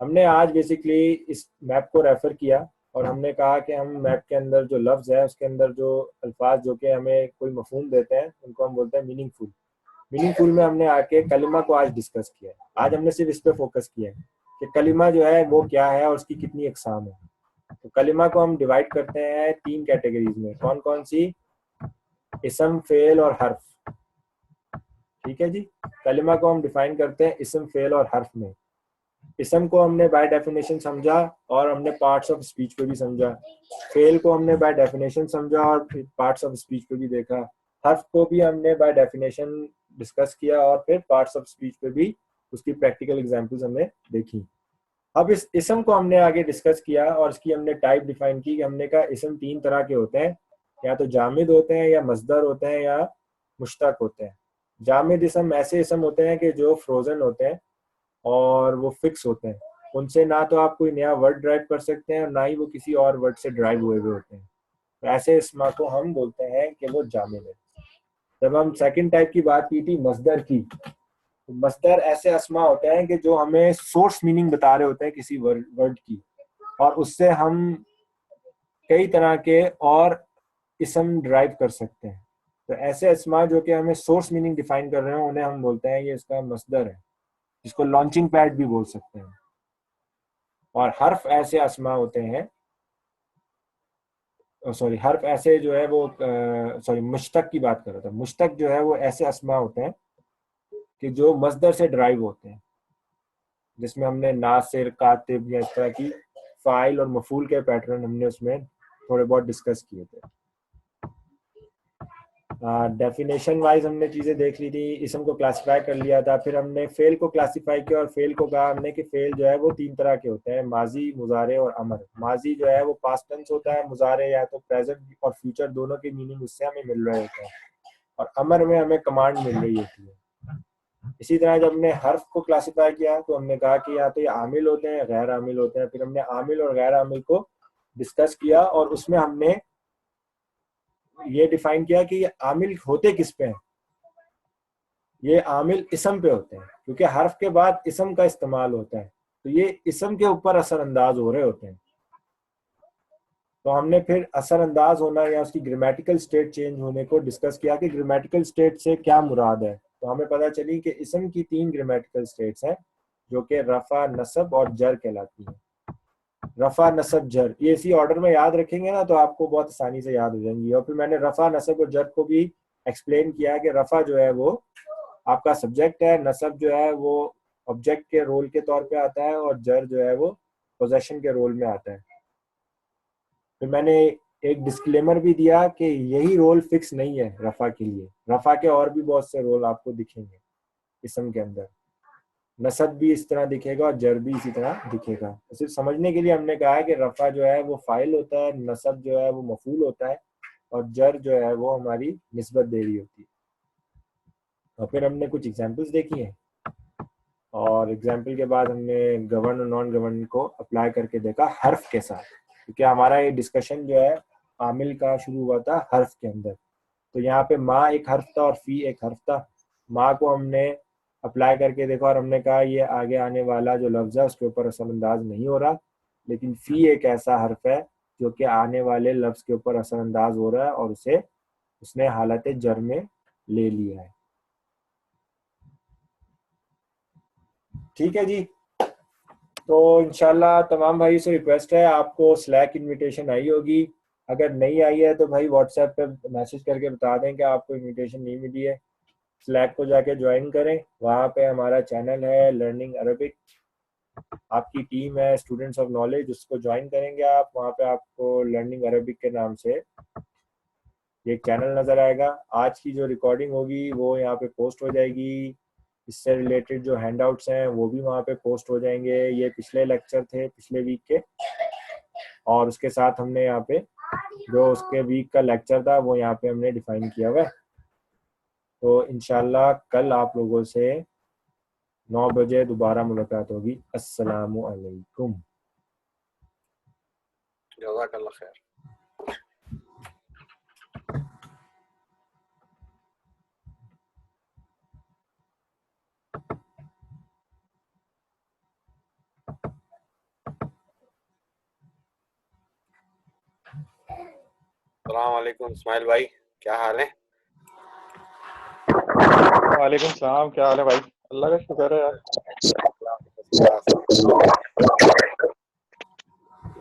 हमने आज बेसिकली इस मैप को रेफर किया और हमने कहा कि हम मैप के अंदर जो लफ्ज है उसके अंदर जो अल्फाज जो कि हमें कोई मफहूम देते हैं उनको हम बोलते हैं मीनिंगफुल। मीनिंगफुल में हमने आके कलिमा को आज डिस्कस किया है। आज हमने सिर्फ इस पे फोकस किया है कि कलिमा जो है वो क्या है और उसकी कितनी अकसाम है। तो कलिमा को हम डिवाइड करते हैं 3 कैटेगरीज में। कौन कौन सी? इसम, फेल और हर्फ, ठीक है जी। कलिमा को हम डिफाइन करते हैं इसम, फेल और हर्फ में। इसम को हमने बाय डेफिनेशन समझा और हमने पार्ट्स ऑफ स्पीच पे भी समझा। फेल को हमने बाय डेफिनेशन समझा और पार्ट्स ऑफ स्पीच पे भी देखा। हर्फ को भी हमने बाय डेफिनेशन डिस्कस किया और फिर पार्ट्स ऑफ स्पीच पे भी उसकी प्रैक्टिकल एग्जांपल्स हमने देखी। अब इस इसम को हमने आगे डिस्कस किया और इसकी हमने टाइप डिफाइन की कि हमने कहा इसम 3 तरह के होते हैं, या तो जामिद होते हैं, या मस्दर होते हैं, या मुश्तक होते हैं। जामिद इसम ऐसे इसम होते हैं कि जो फ्रोजन होते हैं और वो फिक्स होते हैं। उनसे ना तो आप कोई नया वर्ड ड्राइव कर सकते हैं और ना ही वो किसी और वर्ड से ड्राइव हुए हुए होते हैं। तो ऐसे इसमा को हम बोलते हैं कि वो जामिद है। जब हम सेकंड टाइप की बात की थी मस्दर की, तो मस्दर ऐसे अस्मा होते हैं कि जो हमें सोर्स मीनिंग बता रहे होते हैं किसी वर्ड की, और उससे हम कई तरह के और इसम ड्राइव कर सकते हैं। तो ऐसे अस्मा जो कि हमें सोर्स मीनिंग डिफाइन कर रहे हैं उन्हें हम बोलते हैं ये इसका मस्दर है, जिसको लॉन्चिंग पैड भी बोल सकते हैं। और हर्फ ऐसे अस्मा होते हैं, सॉरी हर्फ ऐसे जो है वो सॉरी मुश्तक की बात कर रहा था। मुश्तक जो है वो ऐसे अस्मा होते हैं कि जो मस्दर से ड्राइव होते हैं, जिसमें हमने नासिर, कातिब या इस तरह की फाइल और मफूल के पैटर्न हमने उसमें थोड़े बहुत डिस्कस किए थे। डेफिनेशन वाइज हमने चीज़ें देख ली थी, इसम को क्लासिफाई कर लिया था। फिर हमने फेल को क्लासिफाई किया और फेल को कहा हमने कि फेल जो है वो 3 तरह के होते हैं, माजी, मुजारे और अमर। माजी जो है वो पास्ट टेंस होता है, मुजारे या तो प्रेजेंट और फ्यूचर दोनों के मीनिंग उससे हमें मिल रहे होते हैं, और अमर में हमें कमांड मिल रही होती है। इसी तरह जब हमने हर्फ को क्लासिफाई किया तो हमने कहा कि या तो ये आमिल होते हैं, गैर आमिल होते हैं। फिर हमने आमिल और गैर आमिल को डिस्कस किया और उसमें हमने ये डिफाइन किया कि ये आमिल होते किस पे हैं। ये आमिल इसम पे होते हैं, क्योंकि हर्फ के बाद इसम का इस्तेमाल होता है, तो ये इसम के ऊपर असरअंदाज हो रहे होते हैं। तो हमने फिर असरअंदाज होना या उसकी ग्रामेटिकल स्टेट चेंज होने को डिस्कस किया कि ग्रामेटिकल स्टेट से क्या मुराद है। तो हमें पता चली कि इसम की 3 ग्रामेटिकल स्टेट्स हैं जो कि रफा, नसब और जर कहलाती हैं। रफा, नसब, जर, ये इसी ऑर्डर में याद रखेंगे ना तो आपको बहुत आसानी से याद हो जाएंगी। और फिर मैंने रफा, नसब और जर को भी एक्सप्लेन किया कि रफा जो है वो आपका सब्जेक्ट है, नसब जो है वो ऑब्जेक्ट के रोल के तौर पे आता है, और जर जो है वो पोजेशन के रोल में आता है। फिर मैंने एक डिस्क्लेमर भी दिया कि यही रोल फिक्स नहीं है रफा के लिए, रफा के और भी बहुत से रोल आपको दिखेंगे इसम के अंदर। नसब भी इस तरह दिखेगा और जर भी इसी तरह दिखेगा। तो सिर्फ समझने के लिए हमने कहा है कि रफा जो है वो फाइल होता है, नसब जो है वो मफूल होता है, और जर जो है वो हमारी निस्बत दे रही होती है। और फिर हमने कुछ एग्जांपल्स देखी हैं, और एग्जाम्पल के बाद हमने गवर्न और नॉन गवर्न को अप्लाई करके देखा हर्फ के साथ, क्योंकि हमारा ये डिस्कशन जो है आमिल का शुरू हुआ था हर्फ के अंदर। तो यहाँ पे माँ एक हर्फ था और फी एक हर्फ था। माँ को हमने अप्लाई करके देखा और हमने कहा ये आगे आने वाला जो लफ्ज़ है उसके ऊपर असरअंदाज नहीं हो रहा, लेकिन फी एक ऐसा हर्फ है जो कि आने वाले लफ्ज़ के ऊपर असरअंदाज हो रहा है और उसे उसने हालत जर में ले लिया है। ठीक है जी। तो इंशाल्लाह तमाम भाई से रिक्वेस्ट है, आपको स्लैक इनविटेशन आई होगी, अगर नहीं आई है तो भाई व्हाट्सएप पे मैसेज करके बता दें कि आपको इनविटेशन नहीं मिली है। स्लैक को जाके ज्वाइन करें, वहाँ पे हमारा चैनल है लर्निंग अरबिक, आपकी टीम है स्टूडेंट्स ऑफ नॉलेज, उसको ज्वाइन करेंगे आप, वहाँ पे आपको लर्निंग अरबिक के नाम से ये चैनल नज़र आएगा। आज की जो रिकॉर्डिंग होगी वो यहाँ पे पोस्ट हो जाएगी, इससे रिलेटेड जो हैंडआउट्स हैं वो भी वहाँ पे पोस्ट हो जाएंगे। ये पिछले लेक्चर थे पिछले वीक के, और उसके साथ हमने यहाँ पे जो उसके वीक का लेक्चर था वो यहाँ पे हमने डिफाइन किया हुआ है। तो इंशाल्लाह कल आप लोगों से 9 बजे दोबारा मुलाकात होगी। अस्सलामु अलैकुम। जज़ाकल्लाह खैर। अस्सलाम वालेकुम इस्माइल भाई, क्या हाल है? वालेकुम सलाम, क्या हाल है भाई? अल्लाह का शुक्र है यार।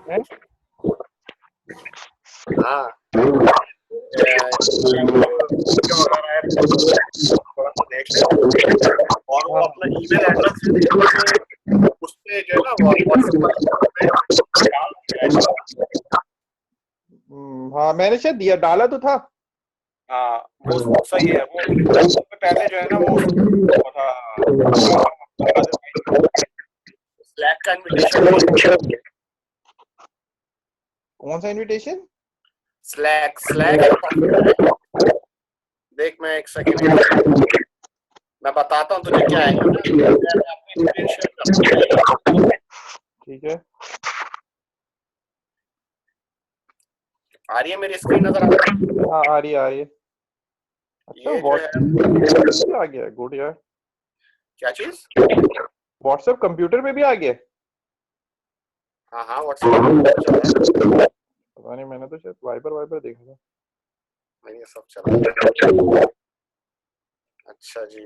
हैं? हाँ, वगैरह है, थोड़ा सा देख ले और वो अपना ईमेल एड्रेस उस पे जो है ना व्हाट्सएप पे हाँ मैंने शायद दिया, डाला तो था। हाँ वो सही है। वो सबसे पहले जो है ना वो था स्लैक का इनविटेशन। कौन सा इनविटेशन? स्लैक स्लैक देख, मैं एक सेकंड मैं बताता हूँ तुझे क्या है। मैं अपनी स्क्रीन शेयर करता हूँ। ठीक है, आ रही है मेरी स्क्रीन, नजर आ रही है? हाँ आ रही है, आ रही है। अच्छा ये जो है व्हाट्सएप आ गया, गुड यार। क्या चीज? व्हाट्सएप कंप्यूटर पे भी आ गया? हाँ हाँ व्हाट्सएप पता नहीं, मैंने तो शायद वाइबर वाइबर देखा था। नहीं, ये सब चला। अच्छा जी,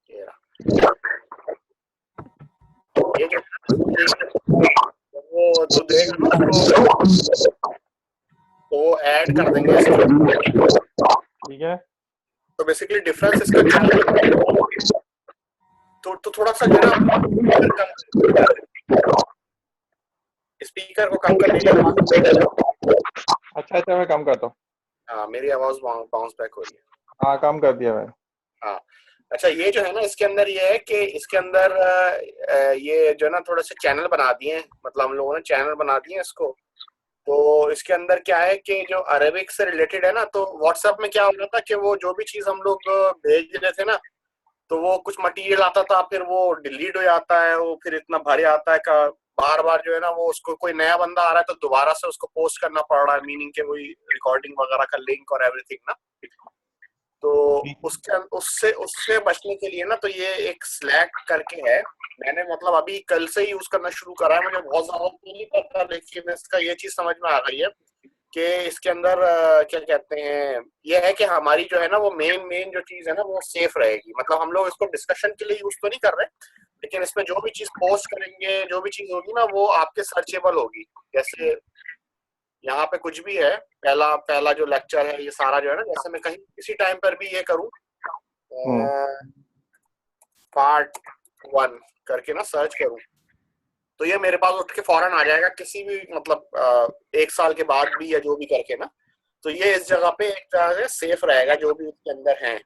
ये रहा। ये जो वो तो देगा ना तो वो ऐड कर देंगे इसको। ठीक है, तो बेसिकली डिफरेंस इसका क्या है? तो थोड़ा सा जो है ना स्पीकर को कम करने के बाद अच्छा अच्छा मैं कम करता हूँ। हाँ मेरी आवाज बाउंस बैक हो रही है। हाँ कम कर दिया मैंने। हाँ अच्छा, ये जो है ना इसके अंदर ये है कि इसके अंदर ये जो है ना थोड़े से चैनल बना दिए हैं, मतलब हम लोगों ने चैनल बना दिए हैं इसको। तो इसके अंदर क्या है कि जो अरेबिक से रिलेटेड है ना, तो व्हाट्सएप में क्या हो रहा था कि वो जो भी चीज हम लोग भेज रहे थे ना, तो वो कुछ मटेरियल आता था, फिर वो डिलीट हो जाता है, वो फिर इतना भारी आता है का बार बार जो है ना वो उसको कोई नया बंदा आ रहा है तो दोबारा से उसको पोस्ट करना पड़ रहा है, मीनिंग के वही रिकॉर्डिंग वगैरह का लिंक और एवरीथिंग ना। तो उसके उससे उससे बचने के लिए ना तो ये एक स्लैक करके है, मैंने मतलब अभी कल से ही यूज करना शुरू करा है। मुझे बहुत ज्यादा तो नहीं पता, लेकिन इसका ये चीज समझ में आ गई है कि इसके अंदर क्या कहते हैं, ये है कि हमारी जो है ना वो मेन जो चीज है ना वो सेफ रहेगी। मतलब हम लोग इसको डिस्कशन के लिए यूज तो नहीं कर रहे, लेकिन इसमें जो भी चीज पोस्ट करेंगे, जो भी चीज होगी ना वो आपके सर्चेबल होगी। जैसे यहाँ पे कुछ भी है, पहला पहला जो लेक्चर है ये सारा जो है ना, जैसे मैं कहीं किसी टाइम पर भी ये करूँ पार्ट 1 करके ना सर्च करूँ, तो ये मेरे पास उठ के फौरन आ जाएगा किसी भी मतलब 1 साल के बाद भी या जो भी करके ना। तो ये इस जगह पे एक तरह से सेफ रहेगा जो भी इसके अंदर है,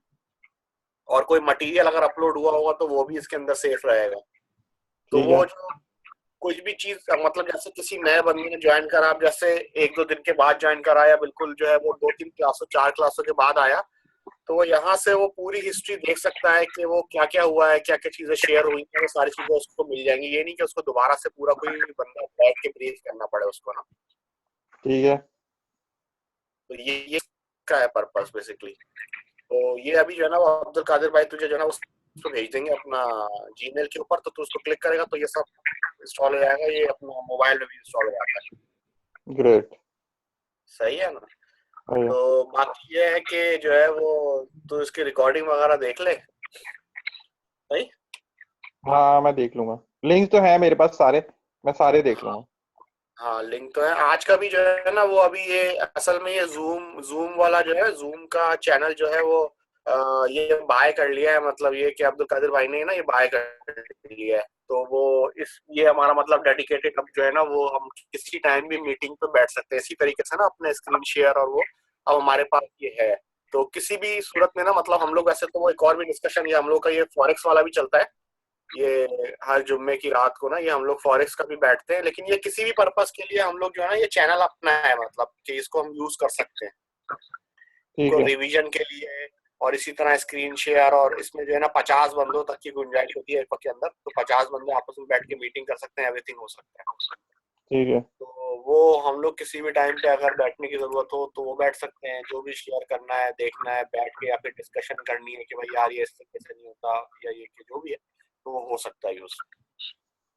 और कोई मटेरियल अगर अपलोड हुआ होगा तो वो भी इसके अंदर सेफ रहेगा। तो वो जो कुछ भी चीज मतलब जैसे किसी नए बंदे ने ज्वाइन करा, अब जैसे 1-2 दिन के बाद ज्वाइन करा या बिल्कुल जो है वो 2-3 क्लासों 4 क्लासों के बाद आया, तो वो यहाँ से वो पूरी हिस्ट्री देख सकता है कि वो क्या क्या हुआ है, क्या क्या चीजें शेयर हुई हैं, वो सारी चीजें उसको मिल जाएंगी। ये नहीं कि उसको दोबारा से पूरा कोई बंदा बैठ के ब्रीफ करना पड़े उसको ना। ठीक है, तो ये का है पर्पस बेसिकली। तो ये अभी जो है ना वो अब्दुल कादिर भाई तुझे जो है ना उसको भेज देंगे अपना जीमेल के ऊपर, तो तू उसको क्लिक करेगा तो ये सब इंस्टॉल हो जाएगा। ये अपना मोबाइल में भी इंस्टॉल हो जाता है। ग्रेट। सही है ना? तो बाकी ये है कि जो है वो तू इसकी रिकॉर्डिंग वगैरह देख ले। सही। हाँ मैं देख लूंगा, लिंक तो है मेरे पास सारे, मैं सारे देख लूंगा। हाँ लिंक तो है। आज का भी जो है ना वो अभी ये असल में ये जूम वाला जो है, जूम का चैनल जो है वो ये बाय कर लिया है। मतलब ये कि अब्दुल कादिर भाई ने ना ये बाय कर लिया है। तो वो ये हमारा मतलब डेडिकेटेड अब जो है ना वो हम किसी टाइम भी मीटिंग पे बैठ सकते हैं इसी तरीके से ना, अपने स्क्रीन शेयर और वो अब हमारे पास ये है। तो किसी भी सूरत में ना मतलब हम लोग ऐसे तो वो एक और भी डिस्कशन, ये हम लोग का ये फॉरेक्स वाला भी चलता है ये हर जुम्मे की रात को ना, ये हम लोग फॉरेक्स का भी बैठते हैं। लेकिन ये किसी भी पर्पस के लिए हम लोग जो है ना ये चैनल अपना है, मतलब कि इसको हम यूज कर सकते हैं ठीक को है। रिवीजन के लिए। और इसी तरह स्क्रीन शेयर, और इसमें जो है ना 50 बंदों तक की गुंजाइश होती है के अंदर। तो 50 बंदे आपस में बैठ के मीटिंग कर सकते हैं, एवरीथिंग हो सकता है। ठीक है। तो वो हम लोग किसी भी टाइम पे अगर बैठने की जरूरत हो तो वो बैठ सकते हैं। जो भी शेयर करना है, देखना है बैठ के, या फिर डिस्कशन करनी है कि भाई यार ये इस तरीके से नहीं होता या ये कि जो भी है, तो वो हो सकता है यूज।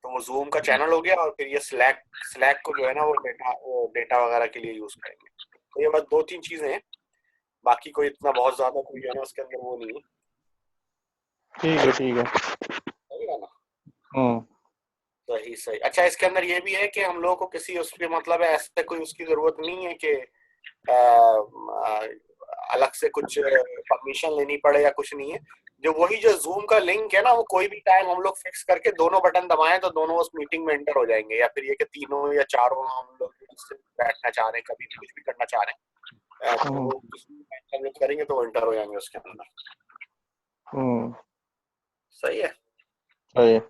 तो वो जूम का चैनल हो गया, और फिर ये स्लैक को जो है ना वो डेटा वगैरह के लिए यूज करेंगे। तो ये बस 2-3 चीजें हैं, बाकी कोई इतना बहुत ज्यादा कोई जो है ना उसके अंदर वो नहीं है। ठीक है। ठीक है। सही है ना? सही सही। अच्छा इसके अंदर ये भी है कि हम लोगों को किसी उसके मतलब ऐसे कोई उसकी जरूरत नहीं है कि अलग से कुछ परमिशन लेनी पड़े या कुछ नहीं है। जो वही जो जूम का लिंक है ना, वो कोई भी टाइम हम लोग फिक्स करके दोनों बटन दबाएं तो दोनों उस मीटिंग में एंटर हो जाएंगे। या फिर ये कि तीनों या चारों हम लोग बैठना चाह रहे हैं, कभी कुछ भी करना चाह रहे हैं, तो वो किसी भी टाइम हम लोग करेंगे तो एंटर हो जाएंगे उसके अंदर। सही है। सही है।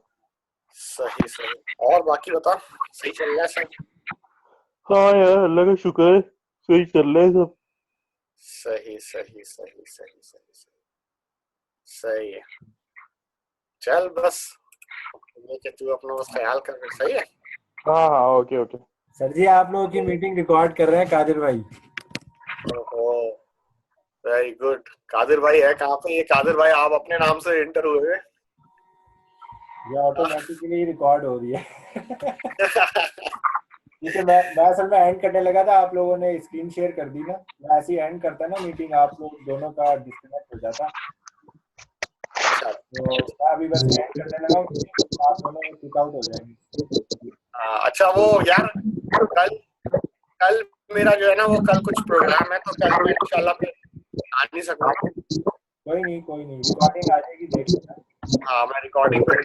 सही सही। और बाकी बता, सही चल रहा है सब? हाँ यार अल्लाह का शुक्र है, सही चल रहा है सब। सही सही सही सही सही सही सही है। चल बस ये कि तू अपना बस ख्याल कर। सही है। हाँ हाँ ओके ओके। सर जी आप लोगों की मीटिंग रिकॉर्ड कर रहे हैं कादिर भाई। ओहो वेरी गुड। कादिर भाई है कहाँ पे? ये कादिर भाई आप अपने नाम से एंटर हुए? ये ऑटोमेटिकली रिकॉर्ड हो रही है। जैसे मैं असल में एंड करने लगा था, आप लोगों ने स्क्रीन शेयर कर दी ना, मैं ऐसे ही एंड करता ना मीटिंग, आप लोग दोनों का डिस्कनेक्ट हो जाता। तो मैं अभी बस एंड करने लगा हूँ, तो आप दोनों किक आउट हो जाएंगे। अच्छा वो यार कल कल मेरा जो है ना वो कल कुछ प्रोग्राम है, तो कल मैं इंशाल्लाह फिर आ नहीं सकूंगा। कोई नहीं रिकॉर्डिंग आ जाएगी, देख लेना। हाँ मैं रिकॉर्डिंग पे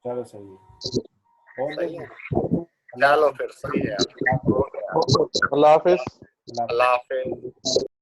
चलो सही है। और सही है। चलो फिर सही है यार। अल्लाह हाफिज। अल्लाह हाफिज।